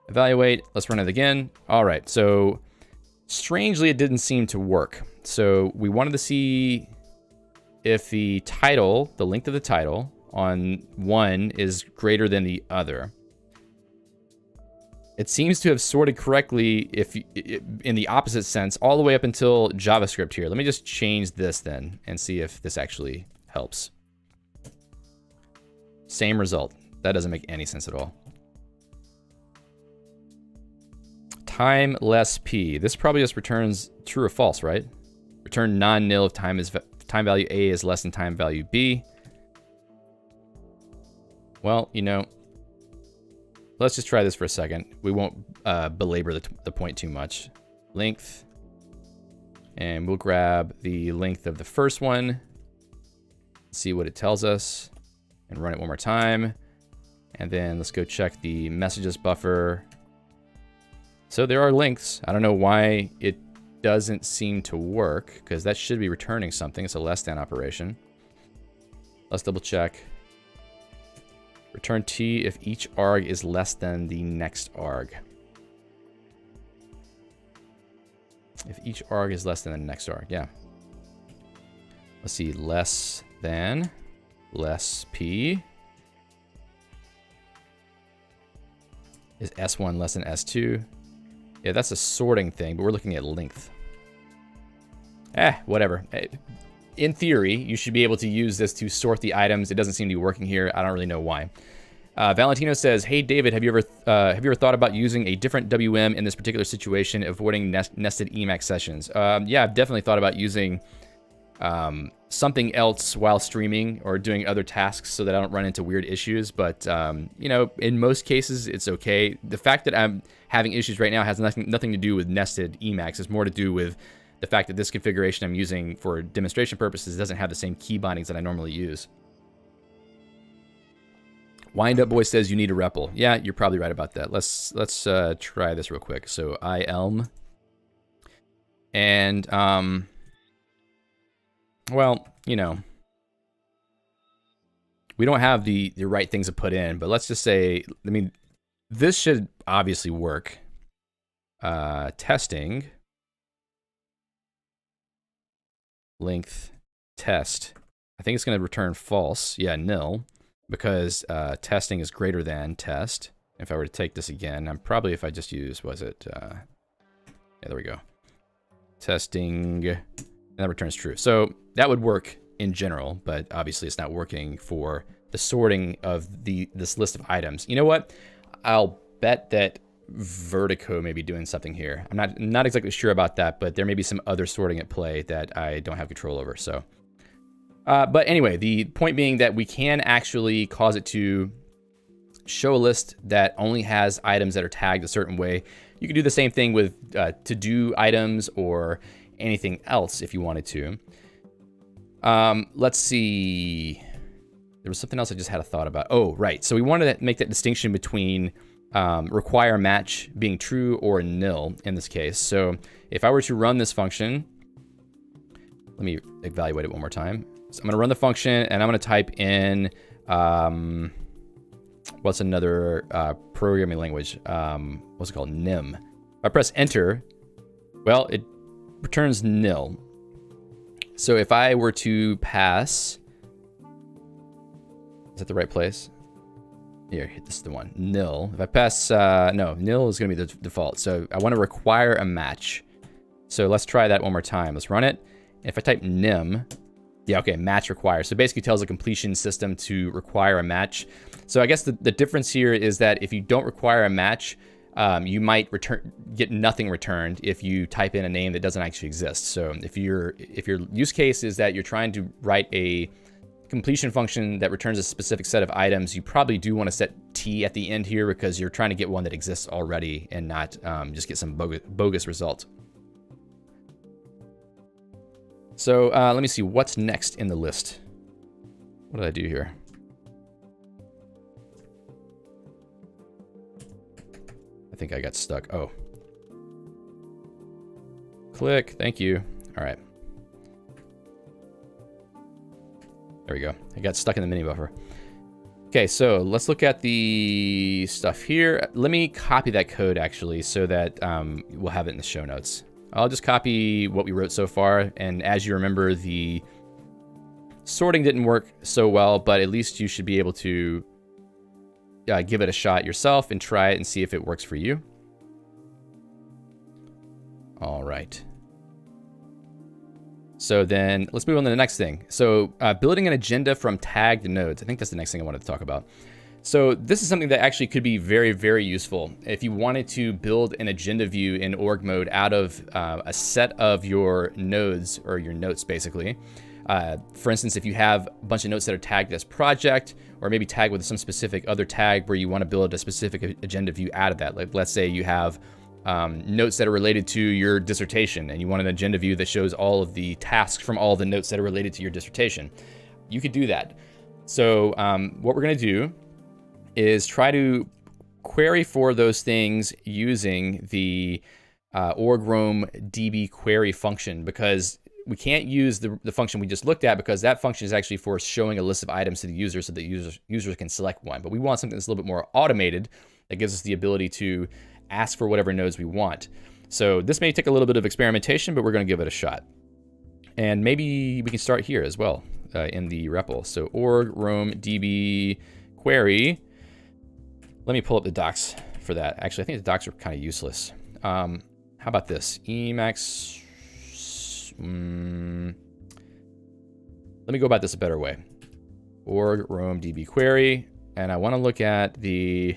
Evaluate. Let's run it again. All right, so strangely, it didn't seem to work. So we wanted to see if the title, the length of the title on one is greater than the other. It seems to have sorted correctly if in the opposite sense all the way up until JavaScript here. Let me just change this then and see if this actually helps. Same result. That doesn't make any sense at all. Time less p. This probably just returns true or false, right? Return non-nil if time value a is less than time value b. Well, you know, let's just try this for a second. We won't belabor the point too much. Length. And we'll grab the length of the first one. See what it tells us. And run it one more time. And then let's go check the messages buffer. So there are lengths. I don't know why it doesn't seem to work, because that should be returning something. It's a less than operation. Let's double check. Return t if each arg is less than the next arg. If each arg is less than the next arg, yeah. Let's see, less than, less p. Is S1 less than S2? Yeah, that's a sorting thing, but we're looking at length. Whatever. In theory, you should be able to use this to sort the items. It doesn't seem to be working here. I don't really know why. Valentino says, "Hey David, have you ever thought about using a different WM in this particular situation, avoiding nested Emacs sessions?" Yeah, I've definitely thought about using something else while streaming or doing other tasks so that I don't run into weird issues. But you know, in most cases, it's okay. The fact that I'm having issues right now has nothing to do with nested Emacs. It's more to do with the fact that this configuration I'm using for demonstration purposes doesn't have the same key bindings that I normally use. Wind Up Boy says you need a REPL. Yeah, you're probably right about that. Let's try this real quick. So IELM. And well, you know, we don't have the right things to put in, but let's just say, I mean, this should obviously work. Testing. Length test. I think it's going to return false. Yeah, nil. Because testing is greater than test. If I were to take this again, I'm probably, if I just use, was it? Yeah, there we go. Testing. And that returns true. So that would work in general, but obviously it's not working for the sorting of this list of items. You know what? I'll bet that Vertigo may be doing something here. I'm not exactly sure about that, but there may be some other sorting at play that I don't have control over. So, but anyway, the point being that we can actually cause it to show a list that only has items that are tagged a certain way. You can do the same thing with to-do items or anything else if you wanted to. Let's see. There was something else I just had a thought about. Oh, right. So we wanted to make that distinction between require match being true or nil in this case. So if I were to run this function, let me evaluate it one more time. So I'm going to run the function and I'm going to type in, what's another programming language? What's it called? Nim. If I press enter, well, it returns nil. So if I were to pass, is that the right place? Here, this is the one, nil. If I pass, no, nil is gonna be the default. So I wanna require a match. So let's try that one more time. Let's run it. If I type nim, yeah, okay, match require. So it basically tells the completion system to require a match. So I guess the difference here is that if you don't require a match, you might get nothing returned if you type in a name that doesn't actually exist. So if your use case is that you're trying to write a completion function that returns a specific set of items, you probably do want to set t at the end here because you're trying to get one that exists already and not just get some bogus result. So let me see what's next in the list. What did I do here? I think I got stuck. Oh. click. Thank you. All right. There we go. I got stuck in the mini buffer. Okay, so let's look at the stuff here. Let me copy that code actually so that we'll have it in the show notes. I'll just copy what we wrote so far. And as you remember, the sorting didn't work so well, but at least you should be able to give it a shot yourself and try it and see if it works for you. All right. So then let's move on to the next thing. So building an agenda from tagged nodes. I think that's the next thing I wanted to talk about. So this is something that actually could be very, very useful. If you wanted to build an agenda view in org mode out of a set of your nodes or your notes, basically. For instance, if you have a bunch of notes that are tagged as project, or maybe tagged with some specific other tag where you want to build a specific agenda view out of that. Like let's say you have notes that are related to your dissertation and you want an agenda view that shows all of the tasks from all the notes that are related to your dissertation. You could do that. So what we're going to do is try to query for those things using the org roam db query function, because we can't use the function we just looked at, because that function is actually for showing a list of items to the user so that users can select one. But we want something that's a little bit more automated that gives us the ability to ask for whatever nodes we want. So this may take a little bit of experimentation, but we're going to give it a shot. And maybe we can start here as well in the REPL. So org roam db query. Let me pull up the docs for that. Actually, I think the docs are kind of useless. How about this? Emacs. Let me go about this a better way. Org roam db query. And I want to look at the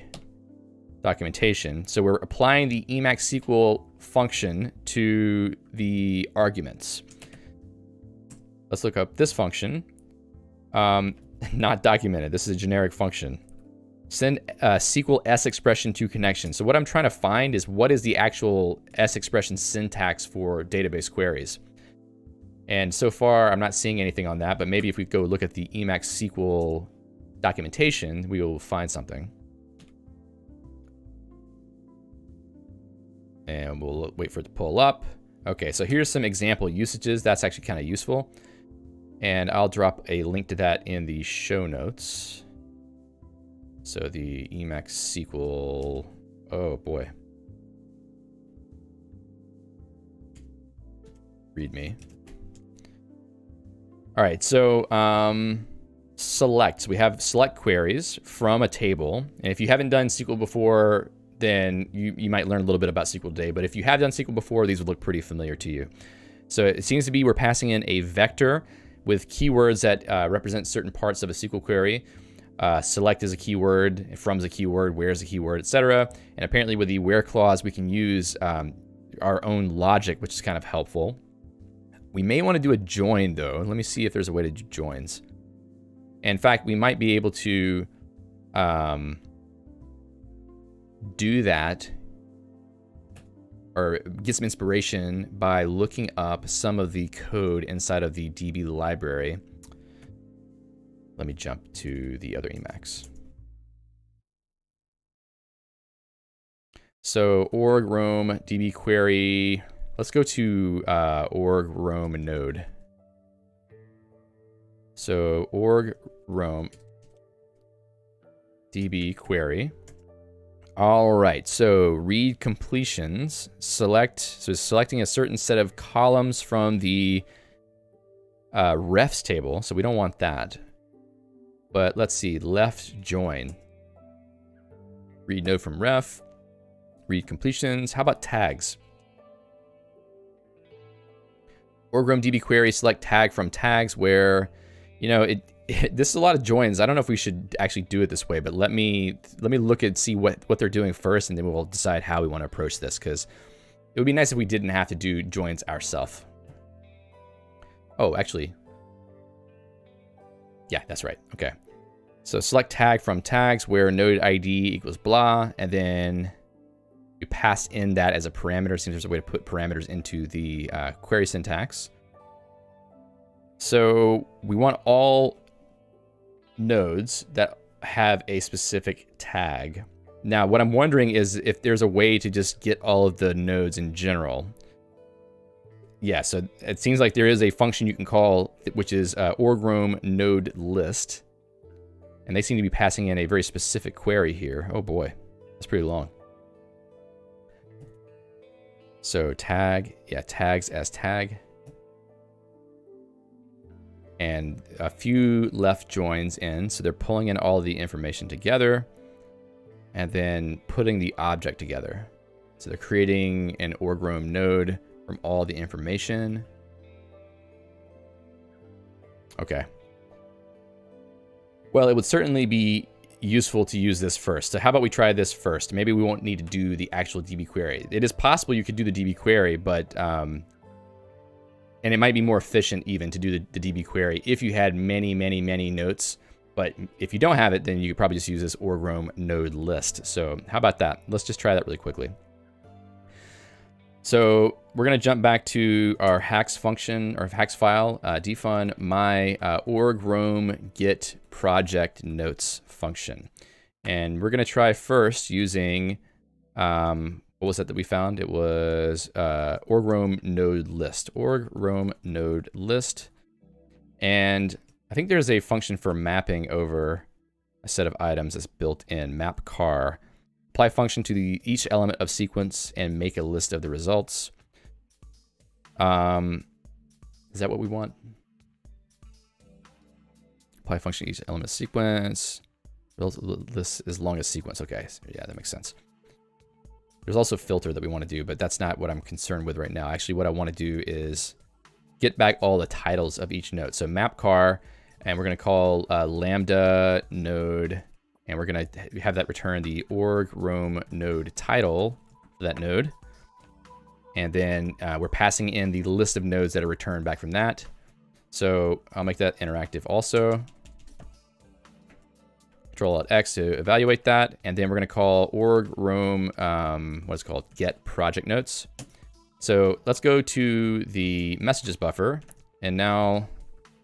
documentation. So we're applying the Emacs SQL function to the arguments. Let's look up this function. Not documented. This is a generic function. Send a SQL S expression to connection. So what I'm trying to find is what is the actual S expression syntax for database queries. And so far, I'm not seeing anything on that, but maybe if we go look at the Emacs SQL documentation, we will find something. And we'll wait for it to pull up. Okay, so here's some example usages. That's actually kind of useful. And I'll drop a link to that in the show notes. So the Emacs SQL, oh boy. README. All right, so select. So we have select queries from a table. And if you haven't done SQL before, then you might learn a little bit about SQL today. But if you have done SQL before, these would look pretty familiar to you. So it seems to be we're passing in a vector with keywords that represent certain parts of a SQL query. Select is a keyword, from is a keyword, where is a keyword, etc. And apparently with the where clause, we can use our own logic, which is kind of helpful. We may want to do a join though. Let me see if there's a way to do joins. In fact, we might be able to do that or get some inspiration by looking up some of the code inside of the DB library. Let me jump to the other Emacs. So org roam db query. Let's go to org roam node. So org roam db query. All right, so read completions, select, so selecting a certain set of columns from the refs table. So we don't want that. But let's see, left join. Read node from ref, read completions. How about tags? Org roam db query, select tag from tags where, you know, this is a lot of joins. I don't know if we should actually do it this way, but let me look and see what they're doing first, and then we'll decide how we want to approach this, because it would be nice if we didn't have to do joins ourselves. Oh, actually, yeah, that's right. Okay, so select tag from tags where node ID equals blah, and then we pass in that as a parameter. Seems there's a way to put parameters into the query syntax. So we want all nodes that have a specific tag. Now, what I'm wondering is if there's a way to just get all of the nodes in general. Yeah, so it seems like there is a function you can call, which is org-roam node list. And they seem to be passing in a very specific query here. Oh boy, that's pretty long. So tag, yeah, tags as tag. And a few left joins in, so they're pulling in all the information together and then putting the object together. So they're creating an org-roam node from all the information. Okay. Well, it would certainly be useful to use this first. So how about we try this first? Maybe we won't need to do the actual DB query. It is possible you could do the DB query, but and it might be more efficient even to do the DB query if you had many notes. But if you don't have it, then you could probably just use this org-roam node list. So how about that? Let's just try that really quickly. So we're going to jump back to our hacks function or hacks file, defun my org-roam get project notes function. And we're going to try first using, what was that we found? It was org-roam node list, org-roam node list. And I think there's a function for mapping over a set of items that's built in, map car. Apply function to each element of sequence and make a list of the results. Is that what we want? Apply function to each element of sequence. List as long as sequence. Okay, yeah, that makes sense. There's also filter that we want to do, but that's not what I'm concerned with right now. Actually, what I want to do is get back all the titles of each node. So map car, and we're going to call lambda node. And we're going to have that return the org-roam node title for that node. And then we're passing in the list of nodes that are returned back from that. So I'll make that interactive also. Control-Alt-X to evaluate that. And then we're going to call org-roam, what's it called, get project notes. So let's go to the messages buffer. And now,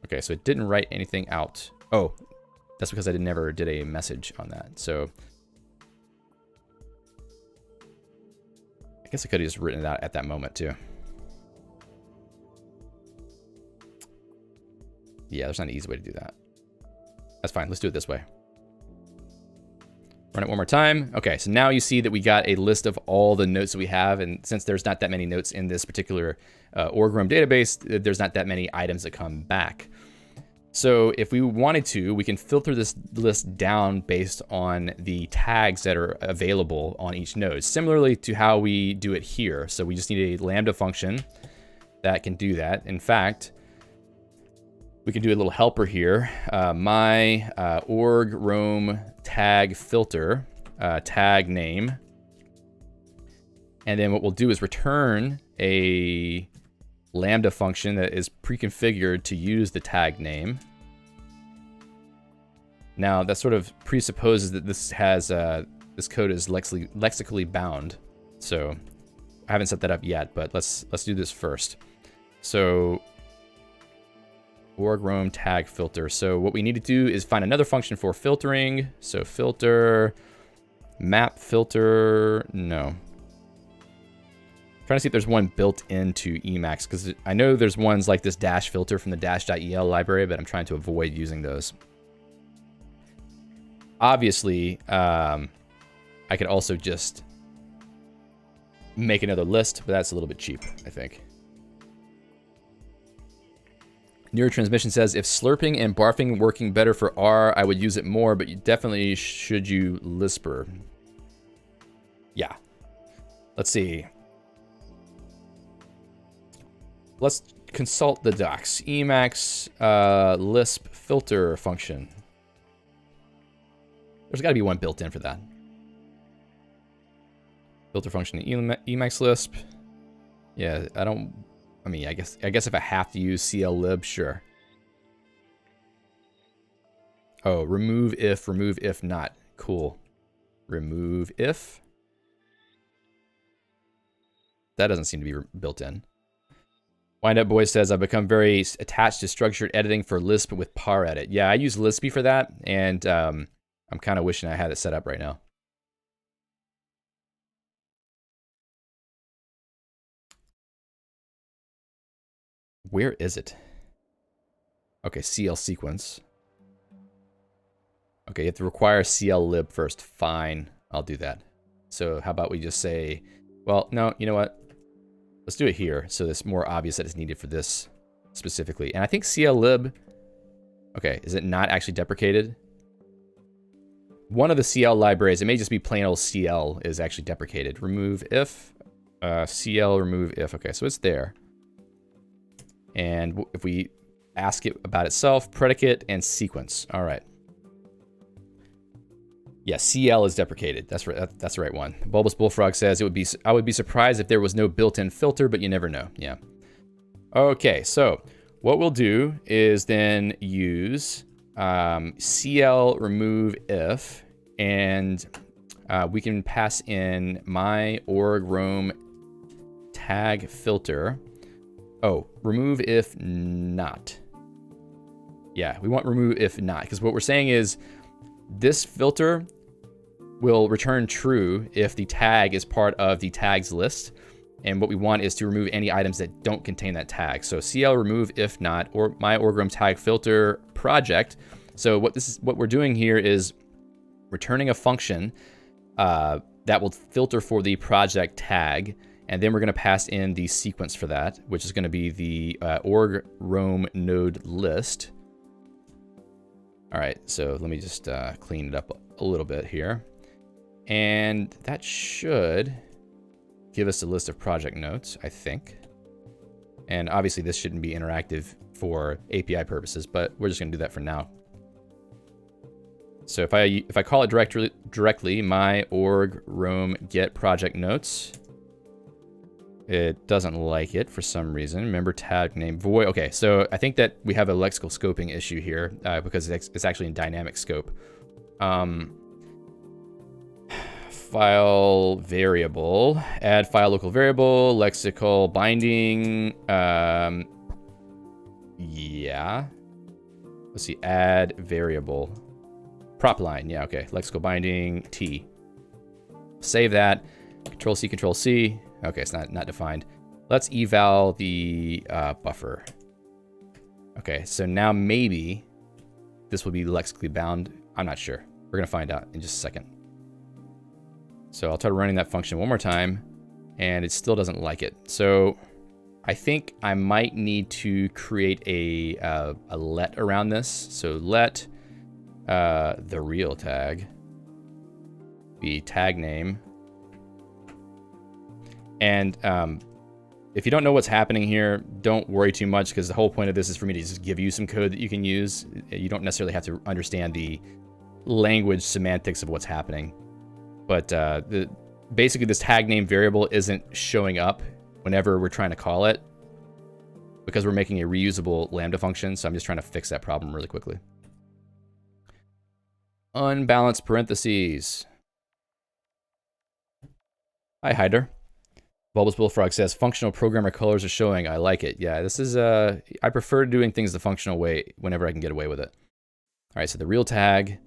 okay, so it didn't write anything out. Oh. That's because I never did a message on that. So I guess I could have just written it out at that moment too. Yeah, there's not an easy way to do that. That's fine. Let's do it this way. Run it one more time. Okay, so now you see that we got a list of all the notes that we have. And since there's not that many notes in this particular org-roam database, there's not that many items that come back. So if we wanted to, we can filter this list down based on the tags that are available on each node, similarly to how we do it here. So we just need a lambda function that can do that. In fact, we can do a little helper here. My org-roam tag filter, tag name. And then what we'll do is return a lambda function that is pre-configured to use the tag name. Now that sort of presupposes that this has this code is lexically bound. So I haven't set that up yet, but let's do this first. So org-roam tag filter. So what we need to do is find another function for filtering. So filter, map filter, no. Trying to see if there's one built into Emacs, because I know there's ones like this dash filter from the dash.el library, but I'm trying to avoid using those. Obviously, I could also just make another list, but that's a little bit cheap, I think. Neurotransmission says, if slurping and barfing working better for R, I would use it more, but you definitely should you Lisper. Yeah. Let's see. Let's consult the docs. Emacs Lisp filter function. There's got to be one built in for that. Filter function in Emacs Lisp. Yeah, I mean, I guess if I have to use cllib, sure. Oh, remove if not. Cool. Remove if. That doesn't seem to be built in. Wind Up Boy says, I've become very attached to structured editing for Lisp with paredit. Yeah, I use Lispy for that, and I'm kind of wishing I had it set up right now. Where is it? Okay, CL sequence. Okay, you have to require CL lib first. Fine, I'll do that. So how about we just say, well, no, you know what? Let's do it here so it's more obvious that it's needed for this specifically. And I think CL lib, okay, is it not actually deprecated? One of the CL libraries, it may just be plain old CL is actually deprecated. Remove if, CL remove if. Okay, so it's there. And if we ask it about itself, predicate and sequence. All right. Yeah, CL is deprecated. That's right. That's the right one. Bulbous Bullfrog says I would be surprised if there was no built-in filter, but you never know. Yeah. Okay, so what we'll do is then use CL remove if, and we can pass in my org roam tag filter. Oh, remove if not. Yeah, we want remove if not, because what we're saying is this filter will return true if the tag is part of the tags list. And what we want is to remove any items that don't contain that tag. So CL remove if not, or my org roam tag filter project. So what we're doing here is returning a function that will filter for the project tag. And then we're going to pass in the sequence for that, which is going to be the org roam node list. All right, so let me just clean it up a little bit here. And that should give us a list of project notes, I think. And obviously this shouldn't be interactive for API purposes, but we're just going to do that for now. So if I call it directly my org roam get project notes, it doesn't like it for some reason. Remember tag name void. Okay, so I think that we have a lexical scoping issue here because it's actually in dynamic scope. File variable, add file local variable, lexical binding. Yeah. Let's see, add variable. Prop line, yeah, okay. Lexical binding T. Save that. Control C, Control C. Okay, it's not defined. Let's eval the buffer. Okay, so now maybe this will be lexically bound. I'm not sure. We're gonna find out in just a second. So I'll try running that function one more time, and it still doesn't like it. So I think I might need to create a let around this. So let the real tag be tag name. And if you don't know what's happening here, don't worry too much, because the whole point of this is for me to just give you some code that you can use. You don't necessarily have to understand the language semantics of what's happening. But basically this tag name variable isn't showing up whenever we're trying to call it, because we're making a reusable Lambda function. So I'm just trying to fix that problem really quickly. Unbalanced parentheses. Hi, Hyder. Bulbous Bullfrog says, functional programmer colors are showing. I like it. Yeah, this is, I prefer doing things the functional way whenever I can get away with it. All right, so the real tag.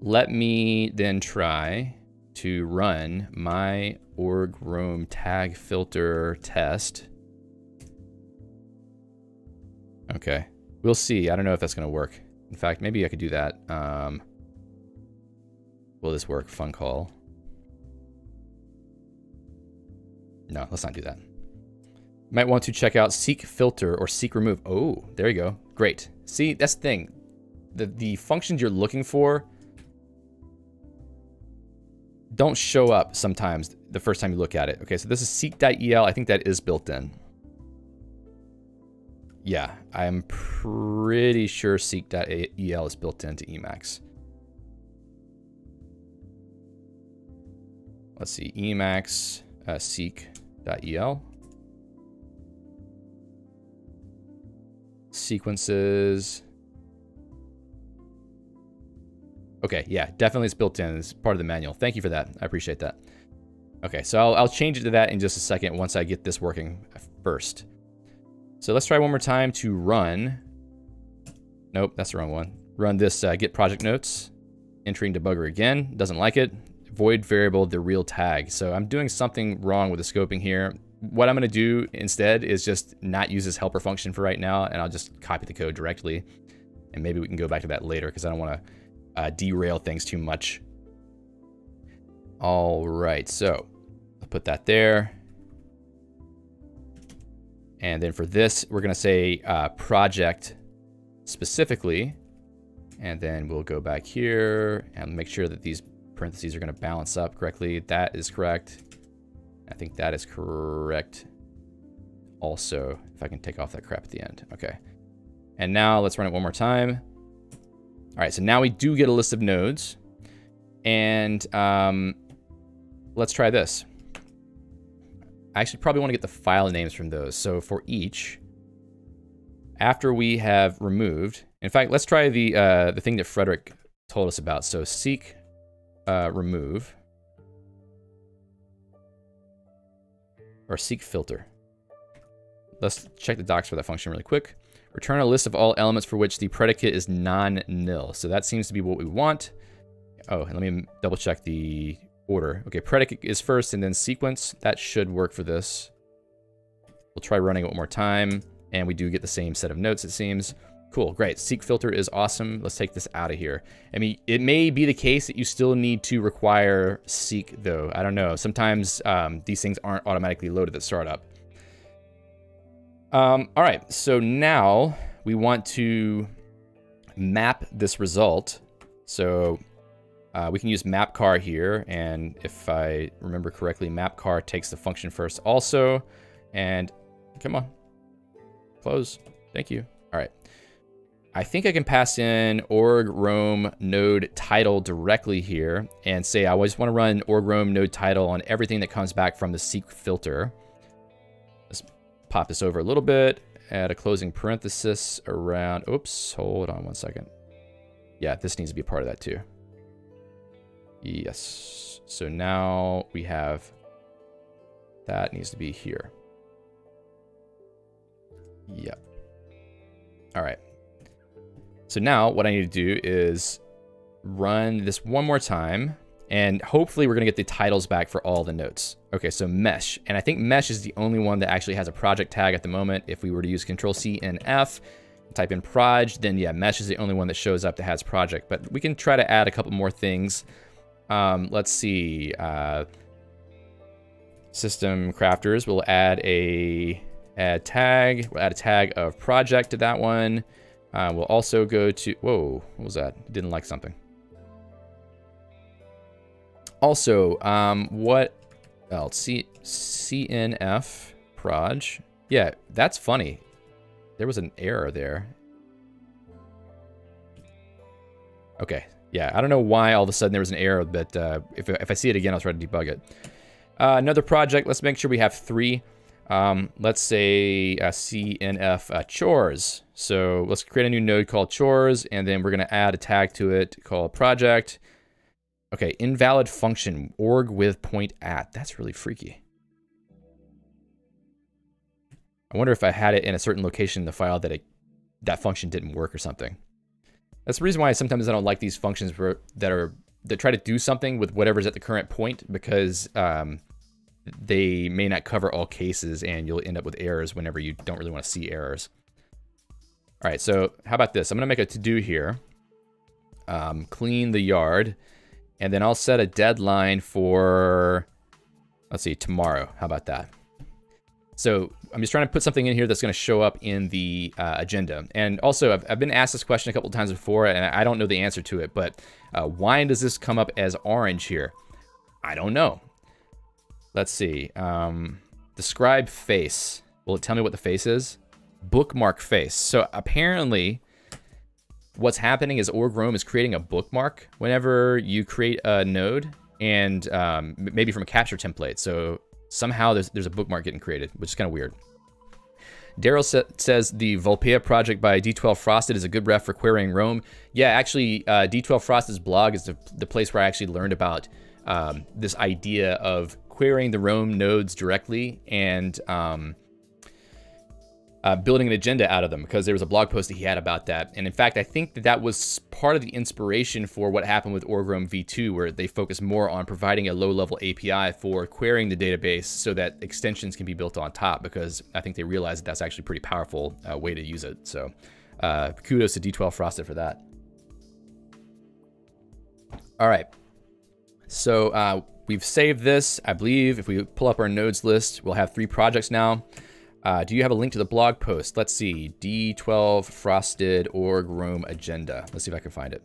Let me then try to run my org roam tag filter test. Okay, we'll see. I don't know if that's going to work. In fact, maybe I could do that. Will this work? Fun call. No, let's not do that. Might want to check out seek filter or seek remove. Oh, there you go. Great. See, that's the thing. The functions you're looking for don't show up sometimes the first time you look at it. Okay, so this is seek.el. I think that is built in. Yeah, I'm pretty sure seek.el is built into Emacs. Let's see, Emacs seek.el. Sequences. Okay, yeah, definitely it's built in. It's part of the manual. Thank you for that. I appreciate that. Okay, so I'll change it to that in just a second once I get this working first. So let's try one more time to run. Nope, that's the wrong one. Run this get project notes. Entering debugger again. Doesn't like it. Void variable the real tag. So I'm doing something wrong with the scoping here. what I'm going to do instead is just not use this helper function for right now, and I'll just copy the code directly. And maybe we can go back to that later because I don't want to derail things too much. All right, so I'll put that there. And then for this, we're going to say project specifically. And then we'll go back here and make sure that these parentheses are going to balance up correctly. That is correct. I think that is correct also, if I can take off that crap at the end. Okay. And now let's run it one more time. All right, so now we do get a list of nodes. And let's try this. I actually probably want to get the file names from those. So for each, after we have removed, in fact, let's try the thing that Frederick told us about. So seek remove, or seek filter. Let's check the docs for that function really quick. Return a list of all elements for which the predicate is non-nil. So that seems to be what we want. Oh, and let me double check the order. Okay, predicate is first and then sequence. That should work for this. We'll try running it one more time. And we do get the same set of notes, it seems. Cool, great. Seek filter is awesome. Let's take this out of here. I mean, it may be the case that you still need to require seek, though. I don't know. Sometimes these things aren't automatically loaded at startup. All right, so now we want to map this result. So we can use mapcar here. And if I remember correctly, mapcar takes the function first also. And come on, close. Thank you. All right. I think I can pass in org roam node title directly here and say I always want to run org roam node title on everything that comes back from the seek filter. Let's pop this over a little bit, add a closing parenthesis around, oops, hold on one second. Yeah, this needs to be a part of that too. Yes, so now we have, that needs to be here. Yep. All right. So now what I need to do is run this one more time, and hopefully we're gonna get the titles back for all the notes. Okay, so mesh, and I think mesh is the only one that actually has a project tag at the moment. If we were to use Control-C and F, type in proj, then yeah, mesh is the only one that shows up that has project, but we can try to add a couple more things. Let's see, system crafters, we'll add a tag, we'll add a tag of project to that one. We'll also go to, whoa, what was that? Didn't like something. Also, what else? CNF proj. Yeah, that's funny. There was an error there. Okay, yeah, I don't know why all of a sudden there was an error, but if I see it again, I'll try to debug it. Another project, let's make sure we have 3. Let's say CNF chores. So let's create a new node called chores, and then we're going to add a tag to it called project. Okay, invalid function, org with point at. That's really freaky. I wonder if I had it in a certain location in the file that that function didn't work or something. That's the reason why sometimes I don't like these functions that try to do something with whatever's at the current point, because they may not cover all cases and you'll end up with errors whenever you don't really want to see errors. All right, so how about this? I'm gonna make a to-do here. Clean the yard, and then I'll set a deadline for, let's see, tomorrow. How about that? So I'm just trying to put something in here that's gonna show up in the agenda. And also, I've been asked this question a couple of times before, and I don't know the answer to it, but why does this come up as orange here? I don't know. Let's see, describe face. Will it tell me what the face is? Bookmark face. So apparently what's happening is org roam is creating a bookmark whenever you create a node, and maybe from a capture template. So somehow there's a bookmark getting created, which is kind of weird. Daryl says the Vulpea project by D12 Frosted is a good ref for querying Roam. Yeah, actually, D12 Frosted's blog is the place where I actually learned about this idea of querying the Roam nodes directly, and building an agenda out of them, because there was a blog post that he had about that. And in fact, I think that that was part of the inspiration for what happened with Org Roam v2, where they focus more on providing a low-level API for querying the database so that extensions can be built on top, because I think they realized that that's actually a pretty powerful way to use it. So kudos to D12 Frosted for that. All right. So we've saved this. I believe if we pull up our nodes list, we'll have 3 projects now. Do you have a link to the blog post? Let's see. D12 Frosted Org Roam Agenda. Let's see if I can find it.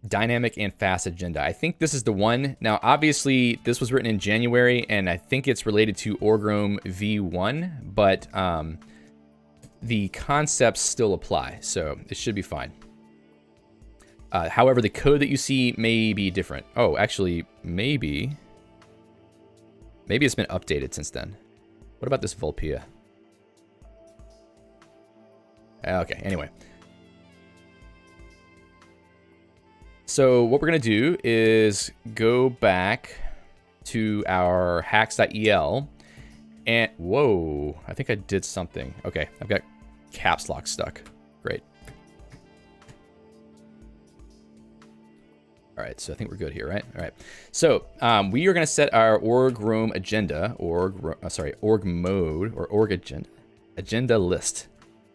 Dynamic and fast agenda. I think this is the one. Now, obviously, this was written in January, and I think it's related to Org Roam v1, but the concepts still apply, so it should be fine. However, the code that you see may be different. Oh, actually, maybe it's been updated since then. What about this Vulpia? Okay, anyway. So what we're going to do is go back to our hacks.el and, whoa, I think I did something. Okay, I've got caps lock stuck. Great. All right, so I think we're good here, right? All right. So we are going to set our org roam agenda, org mode, or org agenda list.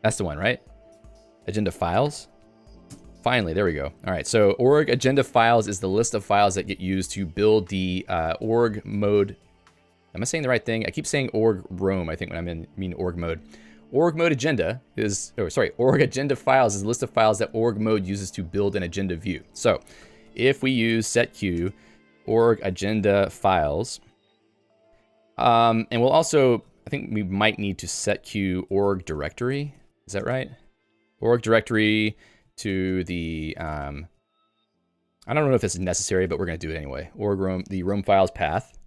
That's the one, right? Agenda files. Finally, there we go. All right, so org agenda files is the list of files that get used to build the org mode. Am I saying the right thing? I keep saying org roam, I think, when I mean org mode. Org mode agenda is, org agenda files is a list of files that org mode uses to build an agenda view. So if we use setq org agenda files, and we'll also, I think we might need to setq org directory. Is that right? Org directory to the, I don't know if it's necessary, but we're going to do it anyway. Org roam, the roam files path.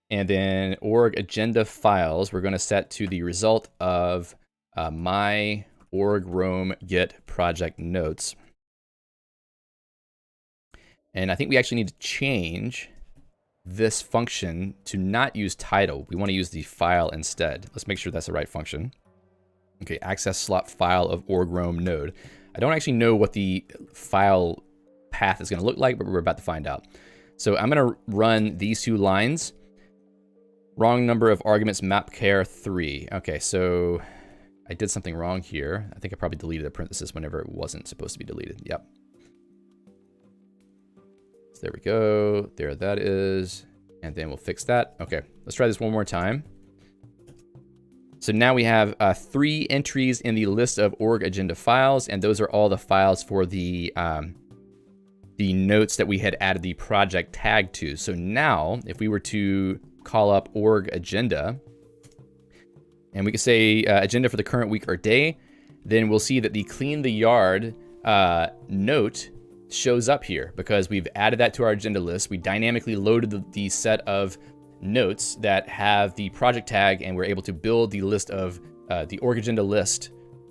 And then org agenda files, we're going to set to the result of my org roam get project notes. And I think we actually need to change this function to not use title. We want to use the file instead. Let's make sure that's the right function. Okay, access slot file of org roam node. I don't actually know what the file path is going to look like, but we're about to find out. So I'm going to run these 2 lines. Wrong number of arguments mapchar 3. Okay, so I did something wrong here. I think I probably deleted a parenthesis whenever it wasn't supposed to be deleted. Yep. So there we go. There that is. And then we'll fix that. Okay, let's try this one more time. So now we have 3 entries in the list of org agenda files, and those are all the files for the notes that we had added the project tag to. So now, if we were to call up org agenda, and we could say agenda for the current week or day, then we'll see that the clean the yard note shows up here because we've added that to our agenda list. We dynamically loaded the set of notes that have the project tag, and we're able to build the list of the org agenda list.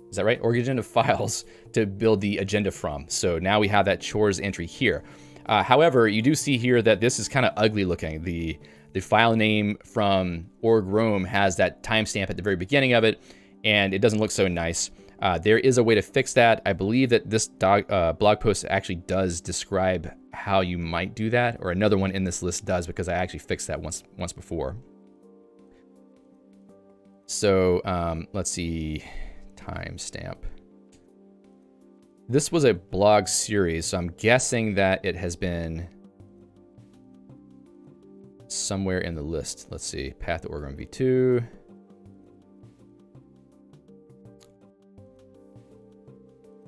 Is that right? Org agenda files to build the agenda from. So now we have that chores entry here. However, you do see here that this is kind of ugly looking. The file name from org roam has that timestamp at the very beginning of it, and it doesn't look so nice. There is a way to fix that. I believe that this blog post actually does describe how you might do that, or another one in this list does, because I actually fixed that once before. So let's see, timestamp. This was a blog series, so I'm guessing that it has been somewhere in the list. Let's see, path org roam v2.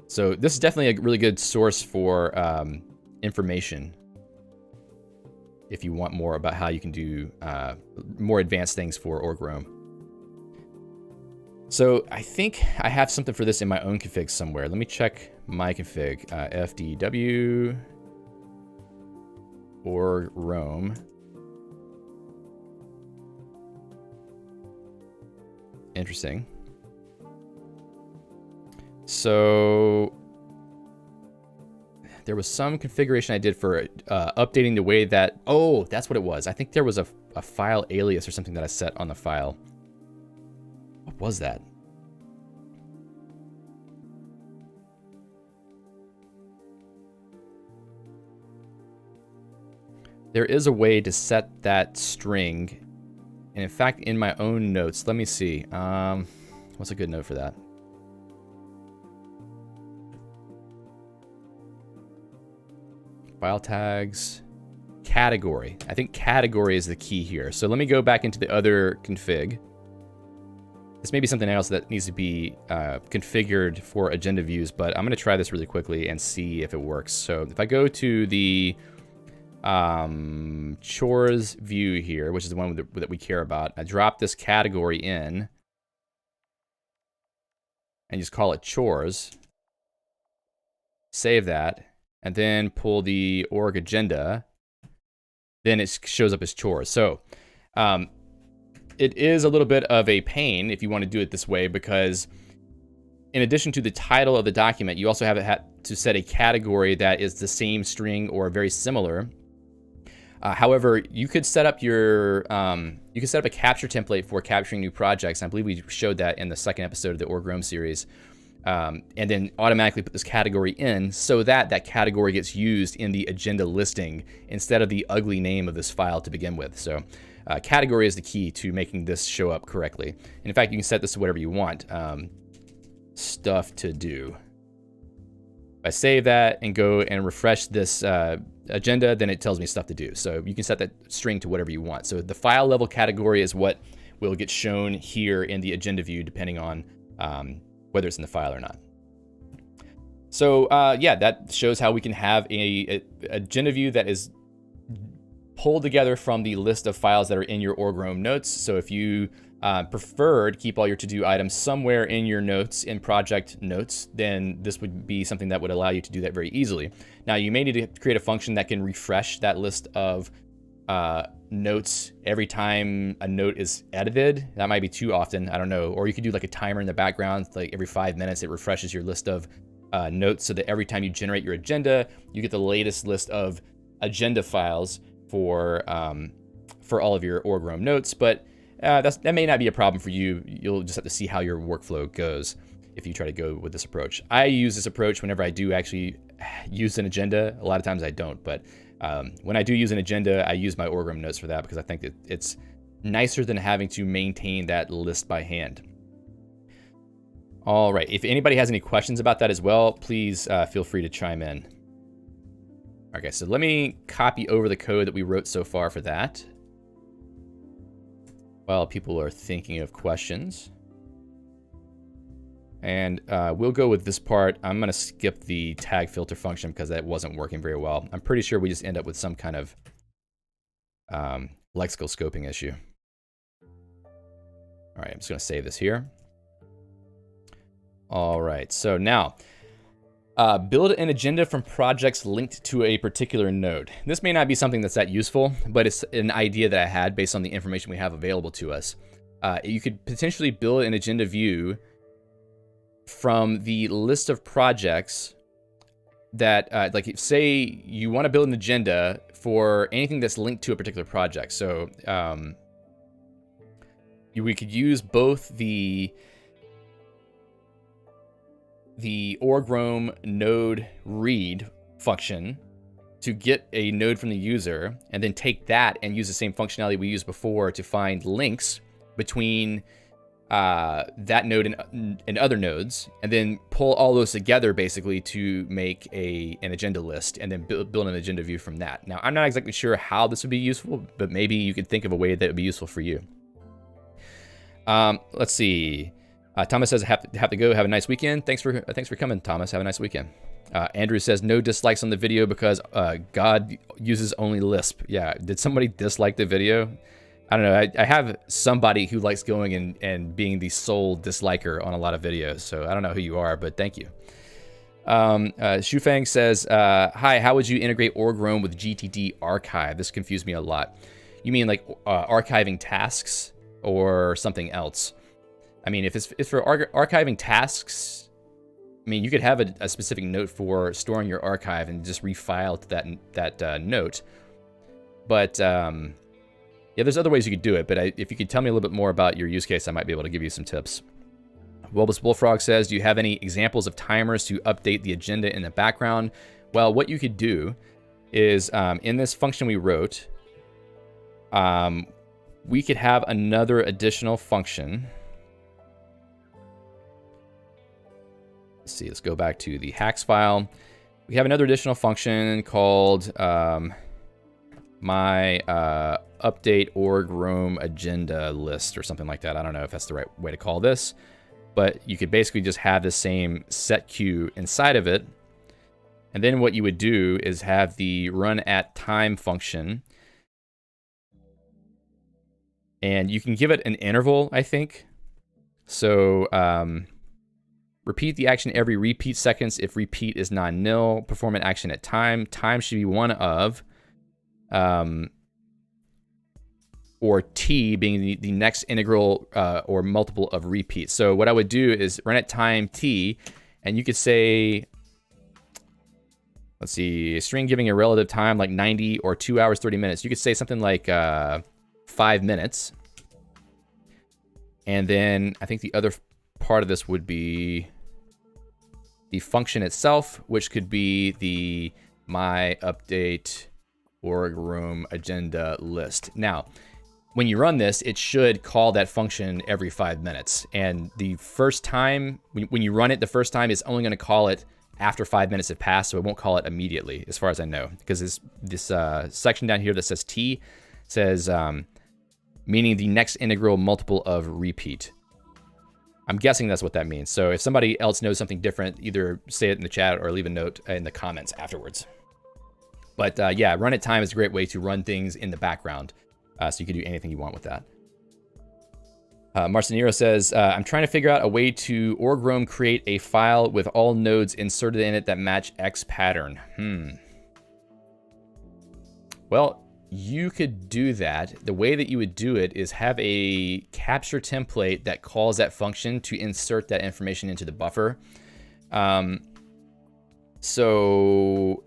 So this is definitely a really good source for information if you want more about how you can do more advanced things for org roam. So I think I have something for this in my own config somewhere. Let me check my config. FDW org roam. Interesting. So there was some configuration I did for updating the way that, oh, that's what it was. I think there was a a file alias or something that I set on the file. What was that? There is a way to set that string. And in fact, in my own notes, let me see. What's a good note for that? File tags, category. I think category is the key here. So let me go back into the other config. This may be something else that needs to be configured for agenda views, but I'm going to try this really quickly and see if it works. So if I go to the chores view here, which is the one that we care about, I drop this category in and just call it chores. Save that. And then pull the org agenda, then it shows up as chores. So it is a little bit of a pain if you want to do it this way, because in addition to the title of the document, you also have to set a category that is the same string or very similar. However, you could set up your you could set up a capture template for capturing new projects. I believe we showed that in the second episode of the Org Roam series. And then automatically put this category in so that that category gets used in the agenda listing instead of the ugly name of this file to begin with. So category is the key to making this show up correctly. And in fact, you can set this to whatever you want. Stuff to do. If I save that and go and refresh this agenda, then it tells me stuff to do. So you can set that string to whatever you want. So the file level category is what will get shown here in the agenda view, depending on whether it's in the file or not. So yeah, that shows how we can have a agenda view that is pulled together from the list of files that are in your Org Roam notes. So if you prefer to keep all your to-do items somewhere in your notes, in project notes, then this would be something that would allow you to do that very easily. Now, you may need to create a function that can refresh that list of notes every time a note is edited. That might be too often, I don't know. Or you could do like a timer in the background, like every 5 minutes it refreshes your list of notes, so that every time you generate your agenda, you get the latest list of agenda files for all of your Org Roam notes. But that may not be a problem for you. You'll just have to see how your workflow goes if you try to go with this approach. I use this approach whenever I do actually use an agenda. A lot of times I don't, but when I do use an agenda, I use my Org Roam notes for that, because I think that it's nicer than having to maintain that list by hand. All right, if anybody has any questions about that as well, please feel free to chime in. Okay, so let me copy over the code that we wrote so far for that, while people are thinking of questions. And we'll go with this part. I'm going to skip the tag filter function because that wasn't working very well. I'm pretty sure we just end up with some kind of lexical scoping issue. All right, I'm just going to save this here. All right, so now build an agenda from projects linked to a particular node. This may not be something that's that useful, but it's an idea that I had based on the information we have available to us. You could potentially build an agenda view from the list of projects that, like, say you want to build an agenda for anything that's linked to a particular project. So we could use both the Org Roam node read function to get a node from the user, and then take that and use the same functionality we used before to find links between that node and other nodes, and then pull all those together basically to make an agenda list, and then build an agenda view from that. Now, I'm not exactly sure how this would be useful, but maybe you could think of a way that would be useful for you. Let's see. Thomas says, have to go. Have a nice weekend. Thanks for coming, Thomas. Have a nice weekend. Andrew says, no dislikes on the video because God uses only Lisp. Yeah, did somebody dislike the video? I don't know. I have somebody who likes going and being the sole disliker on a lot of videos, so I don't know who you are, but thank you. Shufang says, hi, how would you integrate Org Roam with GTD archive? This confused me a lot. You mean like archiving tasks or something else? I mean, if it's for archiving tasks, I mean, you could have a specific note for storing your archive and just refile to that note. But Yeah, there's other ways you could do it, but if you could tell me a little bit more about your use case, I might be able to give you some tips. Bulbous Bullfrog says, do you have any examples of timers to update the agenda in the background? Well, what you could do is in this function we wrote, we could have another additional function. Let's see, let's go back to the hacks file. We have another additional function called my update org roam agenda list or something like that. I don't know if that's the right way to call this, but you could basically just have the same set queue inside of it. And then what you would do is have the run at time function. And you can give it an interval, I think. So repeat the action every repeat seconds if repeat is non-nil. Perform an action at time. Time should be one of, or t being the next integral or multiple of repeat. So what I would do is run at time t, and you could say, let's see, string giving a relative time like 90 or 2 hours, 30 minutes. You could say something like 5 minutes. And then I think the other part of this would be the function itself, which could be the my update org room agenda list. Now, when you run this, it should call that function every 5 minutes. And the first time, when you run it the first time, it's only going to call it after 5 minutes have passed, so it won't call it immediately, as far as I know. Because this section down here that says T says meaning the next integral multiple of repeat. I'm guessing that's what that means. So if somebody else knows something different, either say it in the chat or leave a note in the comments afterwards. But yeah, run at time is a great way to run things in the background. So you can do anything you want with that. Marcinero says, I'm trying to figure out a way to org roam create a file with all nodes inserted in it that match X pattern. Well, you could do that. The way that you would do it is have a capture template that calls that function to insert that information into the buffer. So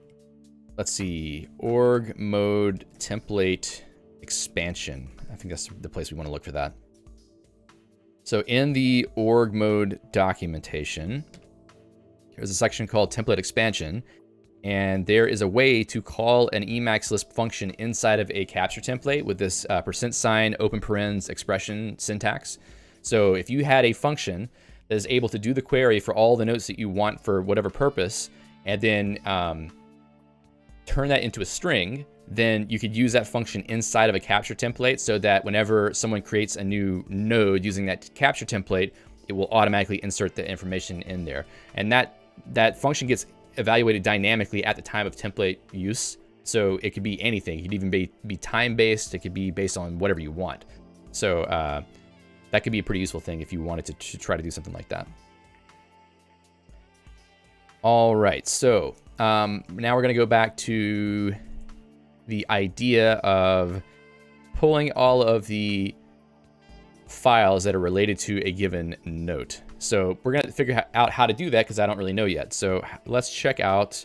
let's see, org mode template expansion. I think that's the place we want to look for that. So in the org mode documentation, there's a section called template expansion. And there is a way to call an Emacs Lisp function inside of a capture template with this %, open parens, expression syntax. So if you had a function that is able to do the query for all the notes that you want for whatever purpose, and then turn that into a string, then you could use that function inside of a capture template so that whenever someone creates a new node using that capture template, it will automatically insert the information in there. And that function gets evaluated dynamically at the time of template use. So it could be anything. It could even be time-based. It could be based on whatever you want. So that could be a pretty useful thing if you wanted to try to do something like that. All right, so now we're gonna go back to the idea of pulling all of the files that are related to a given note. So we're gonna figure out how to do that because I don't really know yet. So let's check out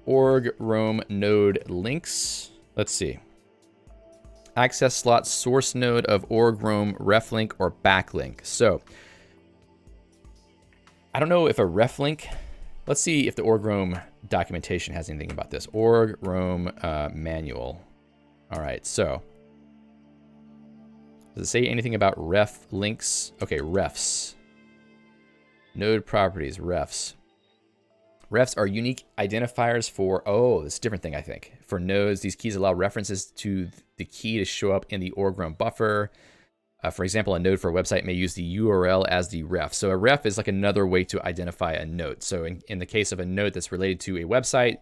org roam node links. Let's see. Access slot source node of org roam reflink or backlink. So I don't know if a reflink, let's see if the org roam documentation has anything about this. Org roam manual. All right, so does it say anything about ref links? Okay, refs. Node properties, refs. Refs are unique identifiers for, oh, this is a different thing, I think. For nodes, these keys allow references to the key to show up in the org roam buffer. For example, a node for a website may use the URL as the ref. So a ref is like another way to identify a node. So in the case of a node that's related to a website,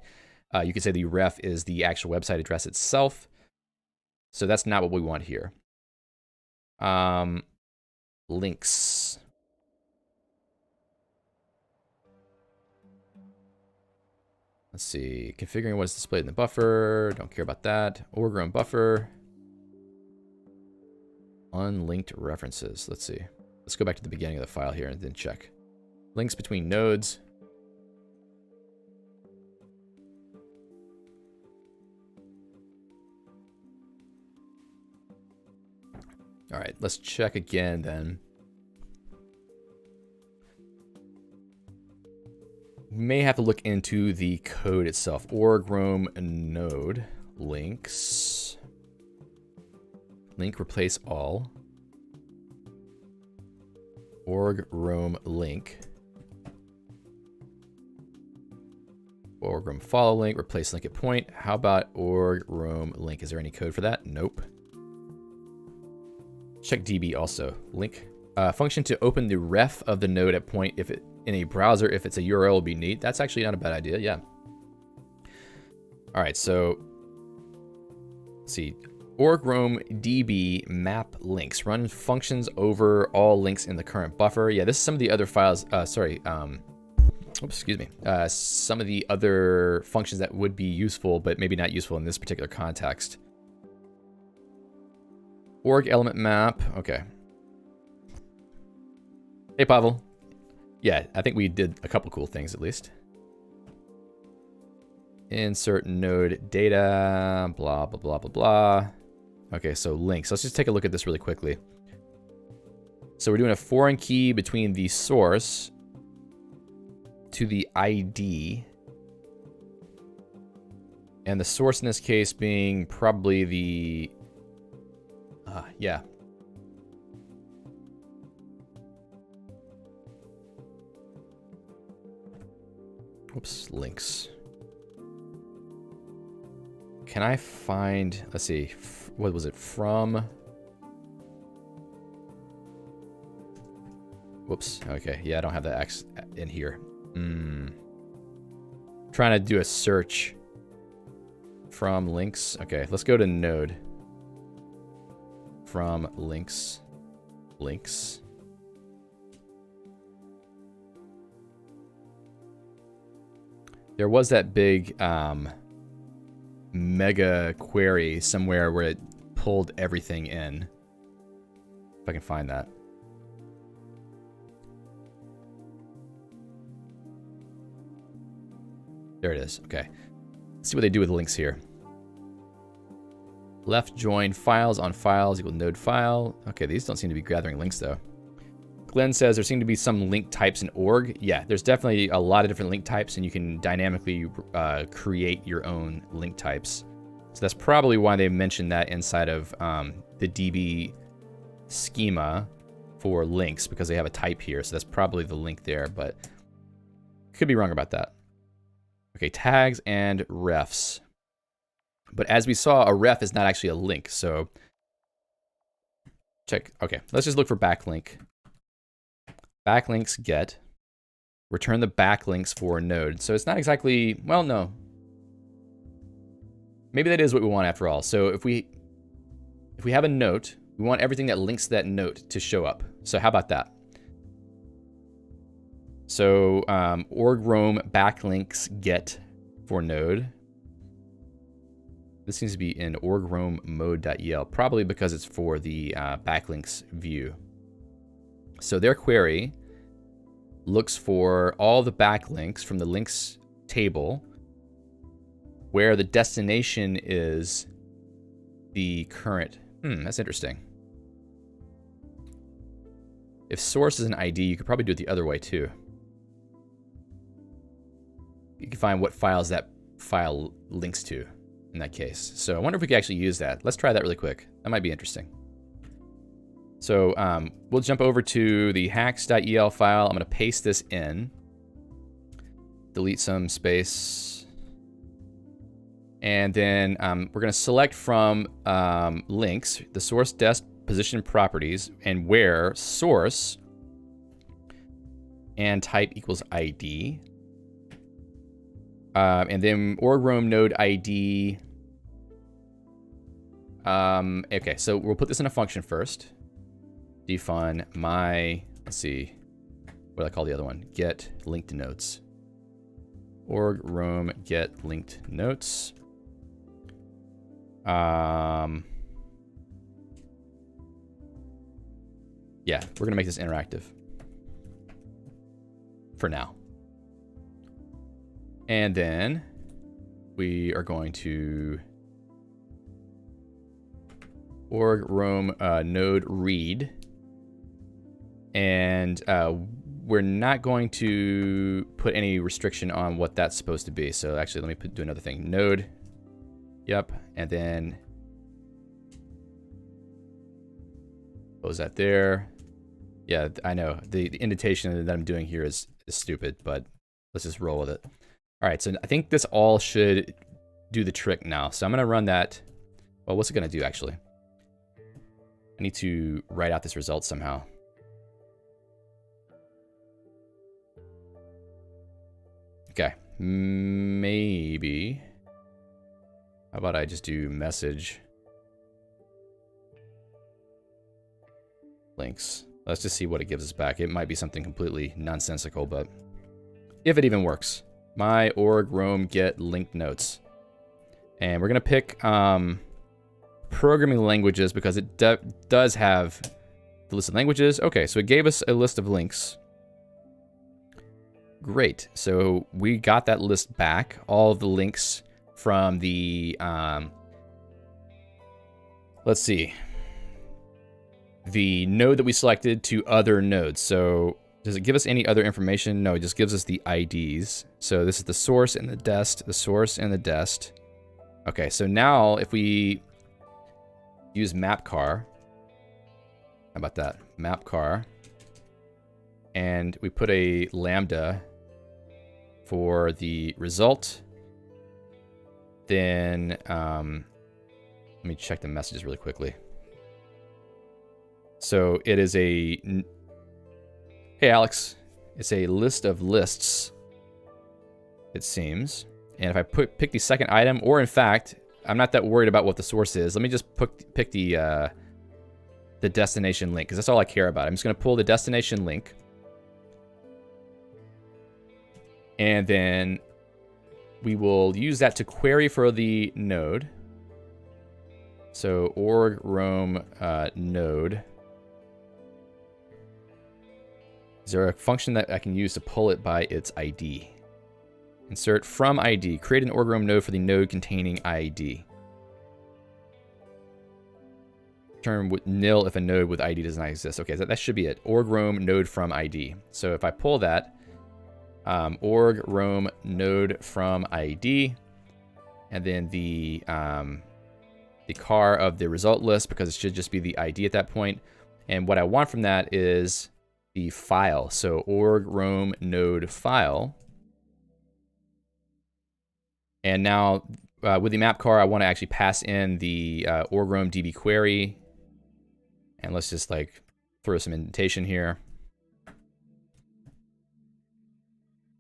you could say the ref is the actual website address itself. So that's not what we want here. Links. Let's see, configuring what is displayed in the buffer. Don't care about that. Org roam buffer. Unlinked references. Let's see. Let's go back to the beginning of the file here and then check. Links between nodes. All right, let's check again then. We may have to look into the code itself. Org roam node links. Link replace all. Org roam link. Org roam follow link, replace link at point. How about org roam link? Is there any code for that? Nope. Check DB also. Link function to open the ref of the node at point if it in a browser if it's a URL will be neat. That's actually not a bad idea. Yeah. All right, so let's see. Org roam DB map links run functions over all links in the current buffer. Yeah, this is some of the other files. Oops, excuse me. Some of the other functions that would be useful, but maybe not useful in this particular context. Org element map. Okay. Hey, Pavel. Yeah, I think we did a couple cool things at least. Insert node data, blah, blah, blah, blah, blah. Okay, so links. Let's just take a look at this really quickly. So we're doing a foreign key between the source to the ID. And the source in this case being probably the... yeah. Oops, links. Can I find, let's see, what was it from? Whoops, okay, yeah, I don't have the X in here. Trying to do a search from links. Okay, let's go to node. From links. Links. There was that big mega query somewhere where it pulled everything in. If I can find that. There it is. Okay. Let's see what they do with links here. Left join files on files equal node file. Okay, these don't seem to be gathering links though. Glenn says there seem to be some link types in org. Yeah, there's definitely a lot of different link types, and you can dynamically create your own link types. So that's probably why they mentioned that inside of the DB schema for links, because they have a type here. So that's probably the link there, but could be wrong about that. Okay, tags and refs. But as we saw, a ref is not actually a link. So check. Okay, let's just look for backlink. Backlinks get. Return the backlinks for a node. So it's not exactly, well, no. Maybe that is what we want after all. So if we have a note, we want everything that links to that note to show up. So how about that? So org roam backlinks get for node. This seems to be in org roam mode.el, probably because it's for the backlinks view. So their query looks for all the backlinks from the links table where the destination is the current. That's interesting. If source is an ID, you could probably do it the other way too. You can find what files that file links to in that case. So I wonder if we can actually use that. Let's try that really quick. That might be interesting. So we'll jump over to the hacks.el file. I'm going to paste this in. Delete some space. And then we're going to select from links, the source dest position properties, and where source and type equals ID. And then org roam node ID. Okay, so we'll put this in a function first. Define my, let's see, what do I call the other one? Get linked notes. Org roam get linked notes. Yeah, we're gonna make this interactive for now. And then org roam node read. And we're not going to put any restriction on what that's supposed to be. So actually, let me do another thing. Node. Yep. And then close that there. Yeah, I know. The indentation that I'm doing here is stupid, but let's just roll with it. All right, so I think this all should do the trick now. So I'm going to run that. Well, what's it going to do, actually? I need to write out this result somehow. Okay, maybe. How about I just do message links. Let's just see what it gives us back. It might be something completely nonsensical, but if it even works. My org roam get linked notes. And we're going to pick programming languages because it does have the list of languages. Okay, so it gave us a list of links. Great. So we got that list back. All of the links from the, let's see, the node that we selected to other nodes. So does it give us any other information? No, it just gives us the IDs. So this is the source and the dest, the source and the dest. Okay, so now if we use mapcar, how about that? Mapcar, and we put a lambda for the result, then let me check the messages really quickly. So it is a, hey Alex, it's a list of lists, it seems. And if I pick the second item, or in fact, I'm not that worried about what the source is. Let me just pick the destination link, because that's all I care about. I'm just going to pull the destination link. And then we will use that to query for the node. So org roam node. Is there a function that I can use to pull it by its ID? Insert from ID. Create an org roam node for the node containing ID. Return with nil if a node with ID does not exist. Okay, that should be it. Org roam node from ID. So if I pull that, org roam node from ID, and then the car of the result list, because it should just be the ID at that point. And what I want from that is the file. So org roam node file. And now with the map car, I want to actually pass in the org roam db query. And let's just like throw some indentation here.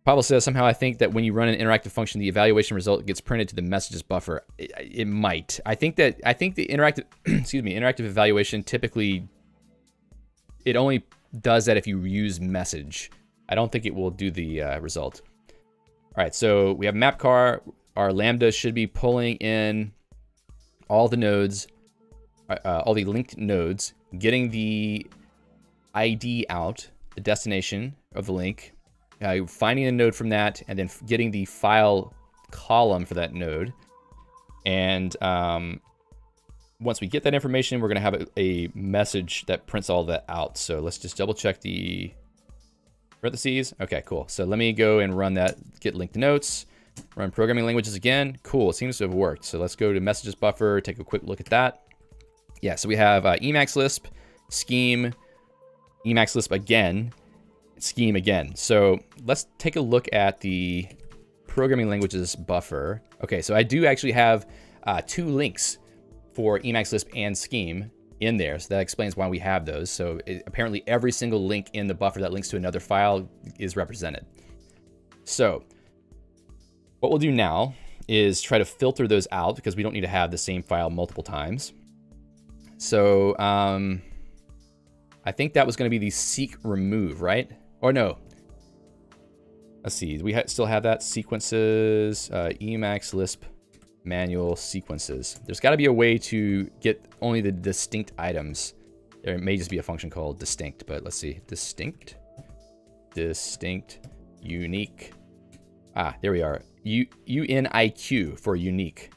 Pablo says, somehow I think that when you run an interactive function, the evaluation result gets printed to the messages buffer. It might. I think the interactive, interactive evaluation typically, it only does that if you use message. I don't think it will do the result. All right, so we have map car. Our lambda should be pulling in all the nodes, all the linked nodes, getting the ID out, the destination of the link, finding a node from that, and then getting the file column for that node. And once we get that information, we're going to have a message that prints all that out. So let's just double check the parentheses. Okay, cool. So let me go and run that, get linked notes, run programming languages again. Cool, it seems to have worked. So let's go to messages buffer, take a quick look at that. Yeah, so we have Emacs Lisp, Scheme, Emacs Lisp again, Scheme again. So let's take a look at the programming languages buffer. Okay, so I do actually have 2 links for Emacs Lisp and Scheme in there. So that explains why we have those. So apparently every single link in the buffer that links to another file is represented. So what we'll do now is try to filter those out because we don't need to have the same file multiple times. So I think that was going to be the seek remove, right? Or no. Let's see. Do we still have that? Sequences, Emacs Lisp manual sequences. There's got to be a way to get only the distinct items. There may just be a function called distinct, but let's see. Distinct, unique. Ah, there we are. UNIQ for unique.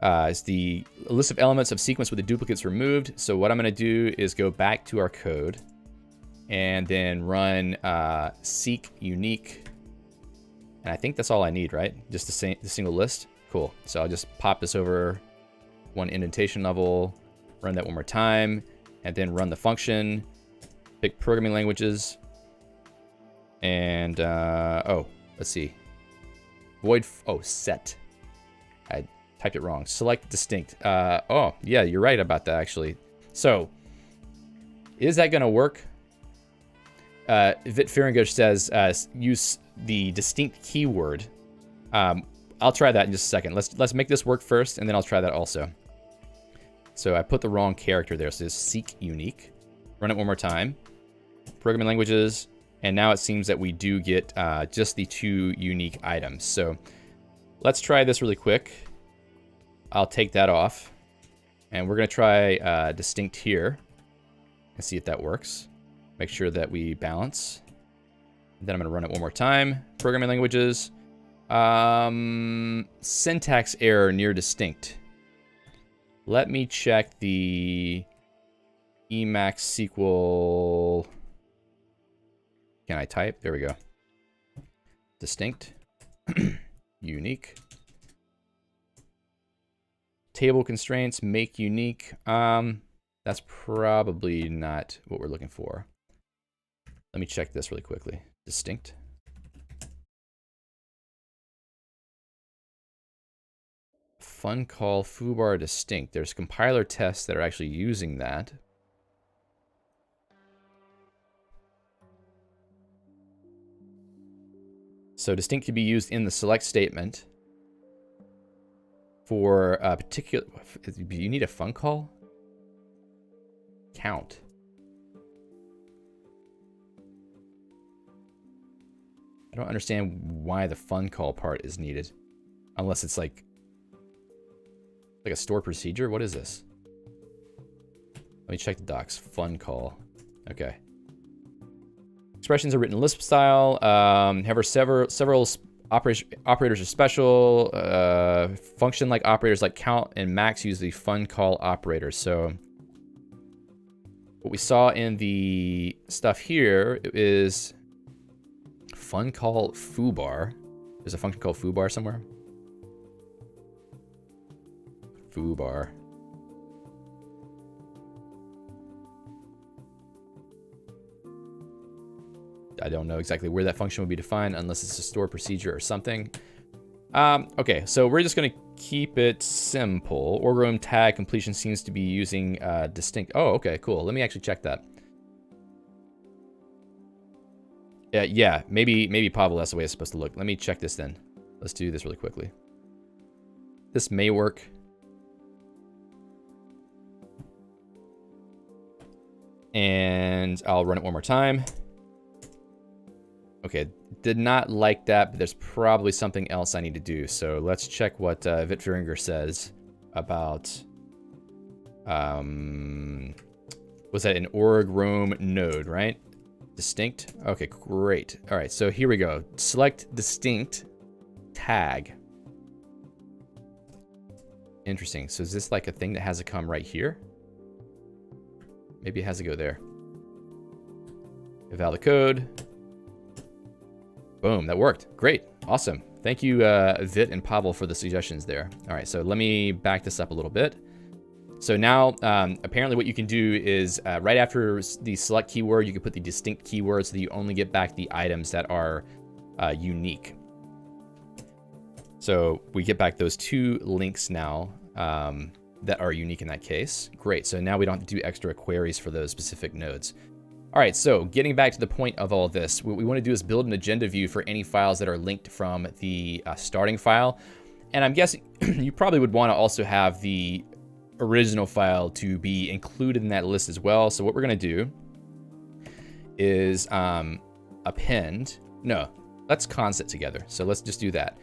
Is the list of elements of sequence with the duplicates removed. So what I'm going to do is go back to our code and then run seek unique. And I think that's all I need, right? Just the single list. Cool. So I'll just pop this over one indentation level, run that one more time, and then run the function, pick programming languages, and oh, let's see. Set. I typed it wrong. Select distinct. Oh, yeah, you're right about that, actually. So, is that going to work? Vit Firingish says use the distinct keyword. I'll try that in just a second. Let's make this work first, and then I'll try that also. So I put the wrong character there. So just seek unique. Run it one more time. Programming languages. And now it seems that we do get just the 2 unique items. So let's try this really quick. I'll take that off. And we're going to try distinct here and see if that works. Make sure that we balance. Then I'm going to run it one more time. Programming languages. Syntax error near distinct. Let me check the Emacs SQL. Can I type? There we go. Distinct. Unique. Table constraints, make unique. That's probably not what we're looking for. Let me check this really quickly. Distinct. Fun call foobar distinct. There's compiler tests that are actually using that. So distinct can be used in the select statement for a particular. You need a fun call? Count. I don't understand why the fun call part is needed. Unless it's like a store procedure. What is this? Let me check the docs. Fun call. Okay. Expressions are written in Lisp style. However, several operators are special. Function-like operators like count and max use the fun call operator. So what we saw in the stuff here is fun call foobar. There's a function called foobar somewhere. Foobar. I don't know exactly where that function would be defined unless it's a store procedure or something. Okay, so we're just going to keep it simple. Org tag completion seems to be using distinct. Oh, okay, cool. Let me actually check that. Yeah, maybe Pavel, that's the way it's supposed to look. Let me check this then. Let's do this really quickly. This may work. And I'll run it one more time. Okay, did not like that, but there's probably something else I need to do. So let's check what Vit Firingish says about, was that an org roam node, right? Distinct? Okay, great. All right, so here we go. Select distinct tag. Interesting. So is this like a thing that has to come right here? Maybe it has to go there. Eval the code. Boom, that worked. Great, awesome. Thank you, Vit and Pavel, for the suggestions there. All right, so let me back this up a little bit. So now, apparently what you can do is right after the select keyword, you can put the distinct keyword so that you only get back the items that are unique. So we get back those 2 links now that are unique in that case. Great, so now we don't have to do extra queries for those specific nodes. All right, so getting back to the point of all this, what we want to do is build an agenda view for any files that are linked from the starting file. And I'm guessing you probably would want to also have the original file to be included in that list as well. So what we're going to do is append. No, let's const it together. So let's just do that.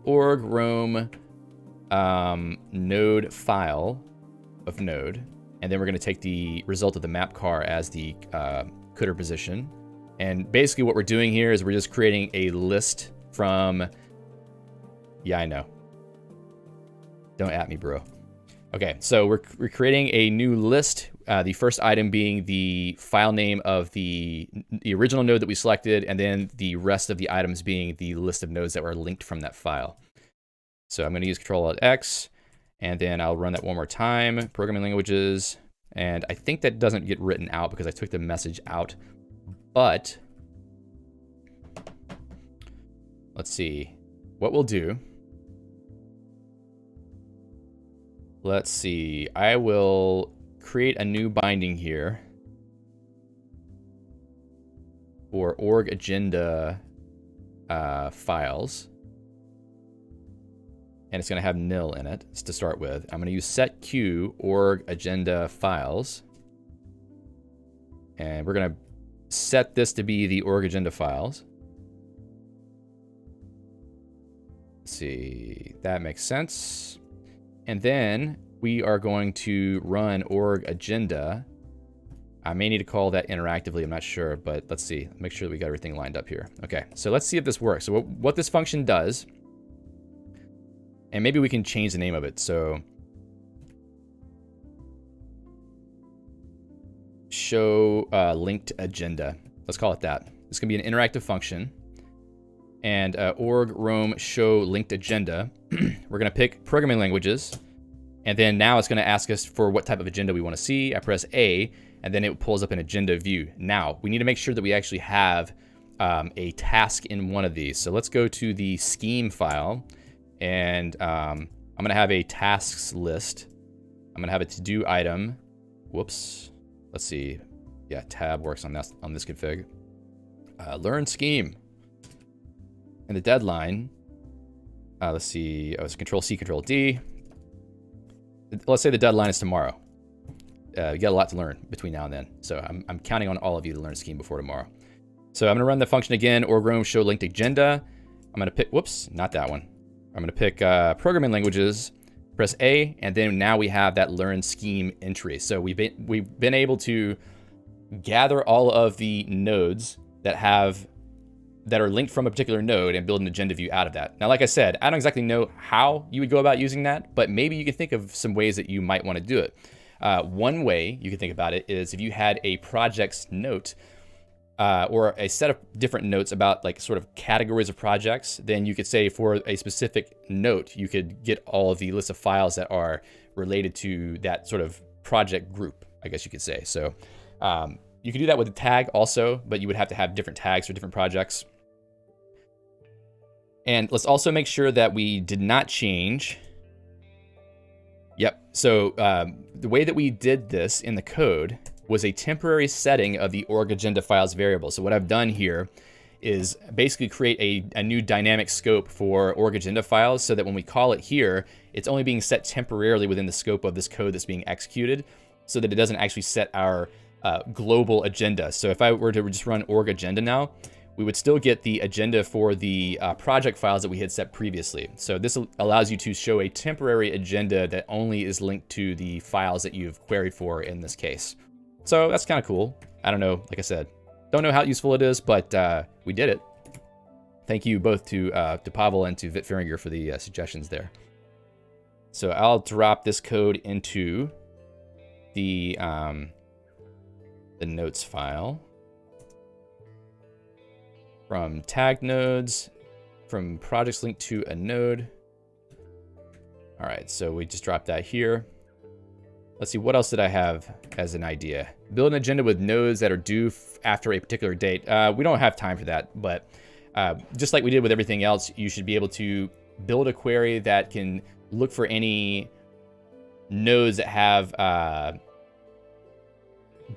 Org roam node file of node. And then we're going to take the result of the map car as the cooter position. And basically what we're doing here is we're just creating a list from, yeah, I know. Don't at me, bro. Okay, so we're creating a new list. The first item being the file name of the original node that we selected, and then the rest of the items being the list of nodes that were linked from that file. So I'm going to use Control-Alt-X, and then I'll run that one more time. Programming languages, and I think that doesn't get written out because I took the message out. But let's see what we'll do. Let's see. I will create a new binding here for org agenda files. And it's going to have nil in it to start with. I'm going to use setq org agenda files. And we're going to set this to be the org agenda files. Let's see. That makes sense. And then we are going to run org agenda. I may need to call that interactively, I'm not sure, but let's see. Make sure that we got everything lined up here. Okay, so let's see if this works. So what this function does, and maybe we can change the name of it. So show linked agenda. Let's call it that. It's gonna be an interactive function. And org roam show linked agenda. We're gonna pick programming languages, and then now it's gonna ask us for what type of agenda we wanna see. I press A, and then it pulls up an agenda view. Now, we need to make sure that we actually have a task in one of these. So let's go to the scheme file, and I'm gonna have a tasks list. I'm gonna have a to-do item. Whoops, let's see. Yeah, tab works on this config. Learn scheme. And the deadline, let's see, it's Control-C, Control-D. Let's say the deadline is tomorrow. You got a lot to learn between now and then. So I'm counting on all of you to learn scheme before tomorrow. So I'm gonna run the function again, org roam show linked agenda. I'm gonna pick, whoops, not that one. I'm gonna pick programming languages, press A, and then now we have that learn scheme entry. So we've been able to gather all of the nodes that are linked from a particular node and build an agenda view out of that. Now, like I said, I don't exactly know how you would go about using that, but maybe you can think of some ways that you might want to do it. One way you can think about it is if you had a project's note or a set of different notes about like sort of categories of projects, then you could say for a specific note, you could get all of the list of files that are related to that sort of project group, I guess you could say. So you could do that with a tag also, but you would have to have different tags for different projects. And let's also make sure that we did not change. Yep, so the way that we did this in the code was a temporary setting of the org agenda files variable. So what I've done here is basically create a new dynamic scope for org agenda files so that when we call it here, it's only being set temporarily within the scope of this code that's being executed so that it doesn't actually set our global agenda. So if I were to just run org agenda now, we would still get the agenda for the project files that we had set previously. So this allows you to show a temporary agenda that only is linked to the files that you've queried for in this case. So that's kind of cool. I don't know, like I said, don't know how useful it is, but we did it. Thank you both to Pavel and to Vitfiringer for the suggestions there. So I'll drop this code into the notes file. From tagged nodes, from projects linked to a node. All right, so we just dropped that here. Let's see, what else did I have as an idea? Build an agenda with nodes that are due after a particular date. We don't have time for that, but just like we did with everything else, you should be able to build a query that can look for any nodes that have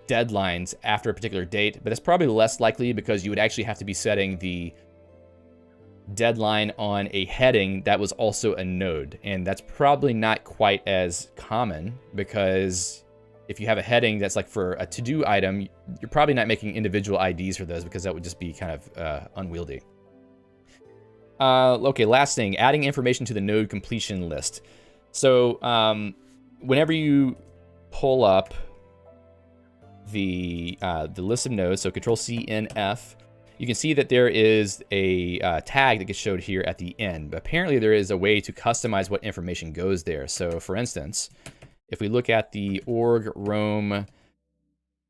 deadlines after a particular date, but that's probably less likely because you would actually have to be setting the deadline on a heading that was also a node, and that's probably not quite as common because if you have a heading that's like for a to-do item, you're probably not making individual IDs for those because that would just be kind of unwieldy. Okay, last thing, adding information to the node completion list. So whenever you pull up the list of nodes, so Control-C, N, F, you can see that there is a tag that gets showed here at the end. But apparently there is a way to customize what information goes there. So for instance, if we look at the org roam,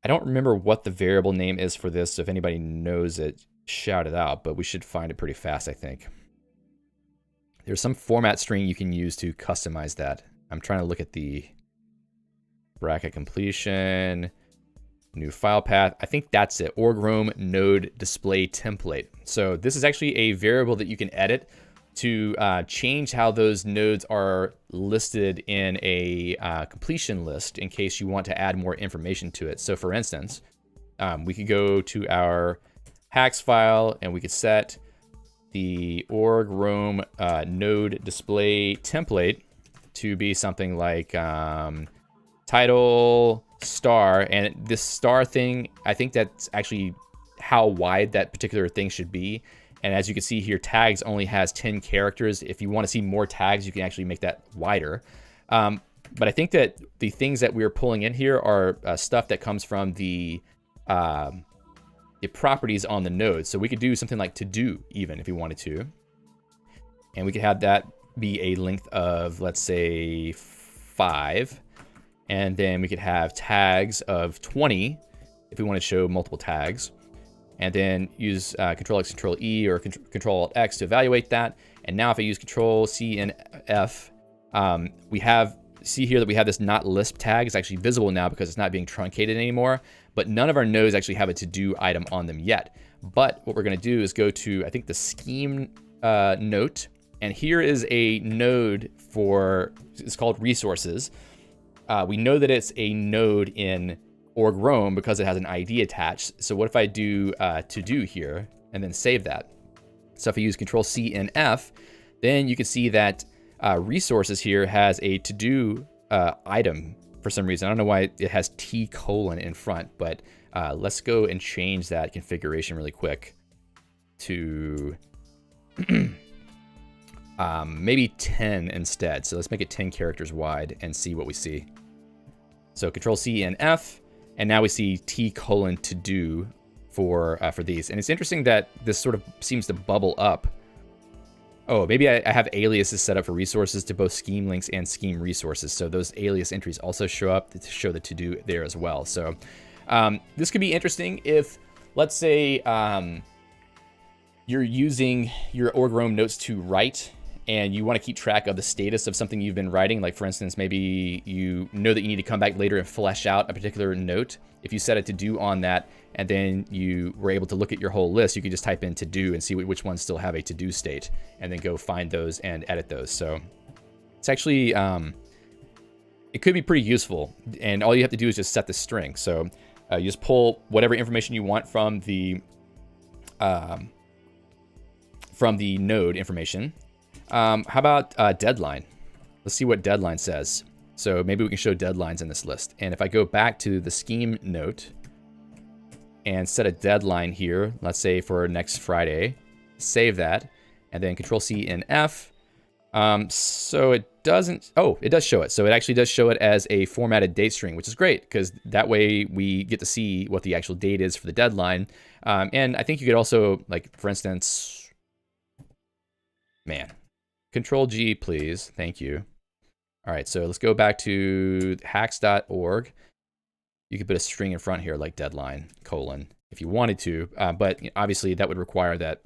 I don't remember what the variable name is for this. So if anybody knows it, shout it out, but we should find it pretty fast, I think. There's some format string you can use to customize that. I'm trying to look at the bracket completion, new file path. I think that's it. Org roam node display template. So this is actually a variable that you can edit to change how those nodes are listed in a completion list in case you want to add more information to it. So for instance, we could go to our hacks file and we could set the org roam node display template to be something like title star, and this star thing, I think that's actually how wide that particular thing should be. And as you can see here, tags only has 10 characters. If you want to see more tags, you can actually make that wider. But I think that the things that we're pulling in here are stuff that comes from the properties on the node. So we could do something like to do even if we wanted to. And we could have that be a length of, let's say, 5. And then we could have tags of 20 if we want to show multiple tags. And then use Control-X, Control-E, or Control-Alt-X to evaluate that. And now if I use Control-C and F, see here that we have this not Lisp tag. It's actually visible now because it's not being truncated anymore. But none of our nodes actually have a to-do item on them yet. But what we're going to do is go to, I think, the scheme note. And here is a node for, it's called resources. We know that it's a node in org roam because it has an ID attached. So what if I do to do here and then save that? So if I use Control-C and F, then you can see that resources here has a to do item for some reason. I don't know why it has T colon in front, but let's go and change that configuration really quick to maybe 10 instead. So let's make it 10 characters wide and see what we see. So Control-C and F, and now we see T colon to do for these. And it's interesting that this sort of seems to bubble up. Oh, maybe I have aliases set up for resources to both scheme links and scheme resources. So those alias entries also show up to show the to do there as well. So this could be interesting if, let's say, you're using your org roam notes to write and you want to keep track of the status of something you've been writing. Like for instance, maybe you know that you need to come back later and flesh out a particular note. If you set it to do on that, and then you were able to look at your whole list, you could just type in to do and see which ones still have a to do state, and then go find those and edit those. So it's actually, it could be pretty useful. And all you have to do is just set the string. So you just pull whatever information you want from the node information. How about deadline? Let's see what deadline says. So maybe we can show deadlines in this list. And if I go back to the scheme note and set a deadline here, let's say for next Friday, save that, and then Control-C and F. So it doesn't, oh, it does show it. So it actually does show it as a formatted date string, which is great because that way we get to see what the actual date is for the deadline. And I think you could also, like, for instance, man, Control-G, please. Thank you. All right, so let's go back to hacks.org. You could put a string in front here like deadline, colon, if you wanted to. But obviously that would require that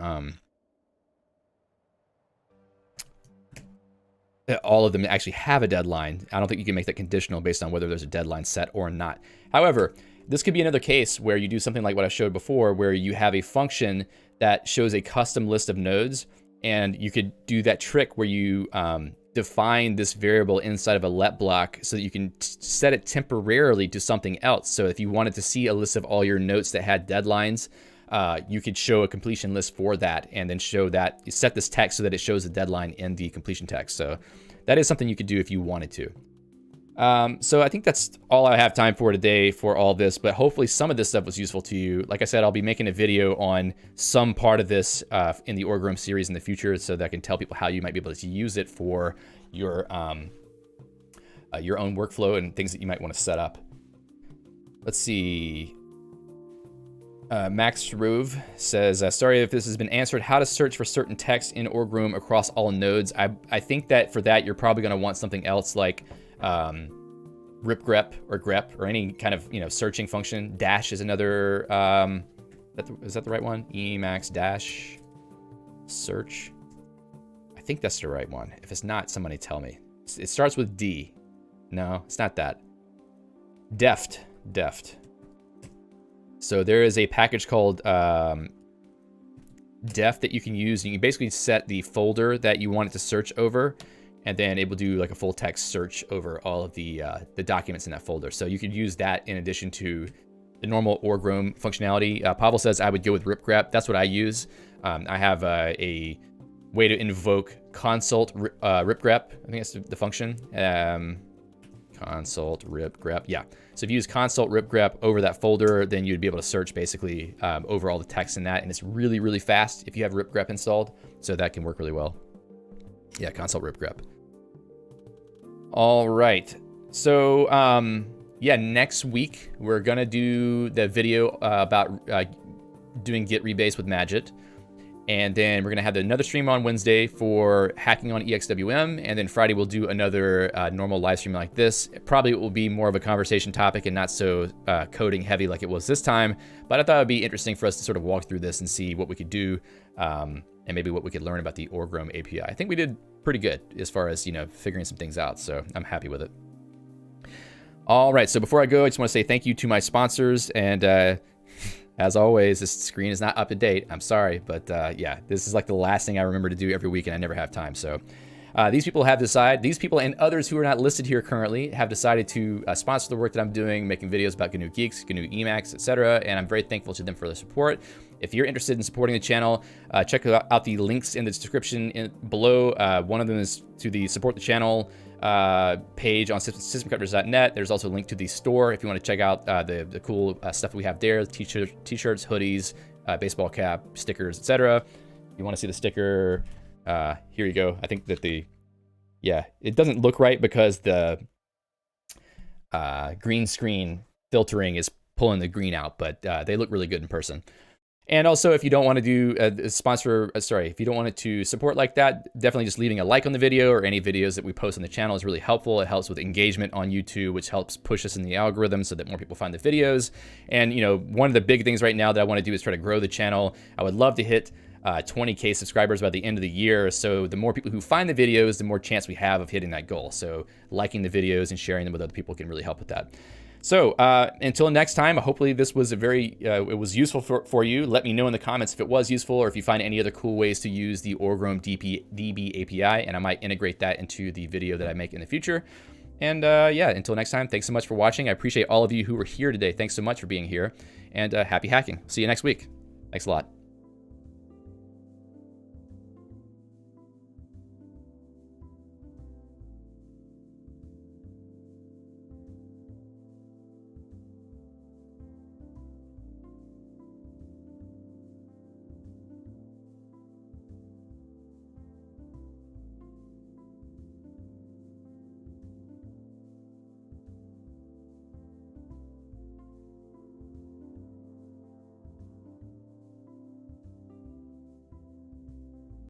all of them actually have a deadline. I don't think you can make that conditional based on whether there's a deadline set or not. However, this could be another case where you do something like what I showed before, where you have a function that shows a custom list of nodes, and you could do that trick where you define this variable inside of a let block so that you can set it temporarily to something else. So if you wanted to see a list of all your notes that had deadlines, you could show a completion list for that and then show that, you set this text so that it shows the deadline in the completion text. So that is something you could do if you wanted to. So I think that's all I have time for today for all this, but hopefully some of this stuff was useful to you. Like I said, I'll be making a video on some part of this in the org roam series in the future so that I can tell people how you might be able to use it for your own workflow and things that you might want to set up. Let's see. Max Rove says, sorry if this has been answered. How to search for certain text in orgroom across all nodes. I think that for that, you're probably going to want something else like ripgrep or grep or any kind of, searching function. Dash is another, is that the right one? Emacs dash search. I think that's the right one. If it's not, somebody tell me. It starts with D. No, it's not that. Deft. So there is a package called def that you can use. You can basically set the folder that you want it to search over, and then it will do like a full text search over all of the documents in that folder. So you could use that in addition to the normal orgroom functionality. Pavel says I would go with ripgrep. That's what I use. I have a way to invoke consult ripgrep. I think that's the function. Consult ripgrep. Yeah. So if you use consult ripgrep over that folder, then you'd be able to search basically over all the text in that, and it's really, really fast if you have ripgrep installed. So that can work really well. Yeah, consult ripgrep. All right. So yeah, next week we're gonna do the video about doing git rebase with Magit. And then we're going to have another stream on Wednesday for hacking on EXWM. And then Friday, we'll do another normal live stream like this. Probably it will be more of a conversation topic and not so coding heavy like it was this time. But I thought it would be interesting for us to sort of walk through this and see what we could do and maybe what we could learn about the orgroom API. I think we did pretty good as far as, figuring some things out. So I'm happy with it. All right. So before I go, I just want to say thank you to my sponsors. And as always, this screen is not up to date. I'm sorry, but yeah, this is like the last thing I remember to do every week, and I never have time. So these people and others who are not listed here currently have decided to sponsor the work that I'm doing, making videos about GNU Geeks, GNU Emacs, etc. And I'm very thankful to them for the support. If you're interested in supporting the channel, check out the links in the description below. One of them is to the support the channel page on systemcrafters.net. There's also a link to the store if you want to check out the cool stuff we have there: t-shirts, hoodies, baseball cap, stickers, etc. If you want to see the sticker, here you go. I think that it doesn't look right because the green screen filtering is pulling the green out, but they look really good in person. And also, if you don't want to do if you don't want it to support like that, definitely just leaving a like on the video or any videos that we post on the channel is really helpful. It helps with engagement on YouTube, which helps push us in the algorithm so that more people find the videos. And, one of the big things right now that I want to do is try to grow the channel. I would love to hit 20K subscribers by the end of the year. So the more people who find the videos, the more chance we have of hitting that goal. So liking the videos and sharing them with other people can really help with that. So until next time, hopefully this was it was useful for you. Let me know in the comments if it was useful or if you find any other cool ways to use the orgroom DB API, and I might integrate that into the video that I make in the future. And yeah, until next time, thanks so much for watching. I appreciate all of you who were here today. Thanks so much for being here, and happy hacking. See you next week. Thanks a lot.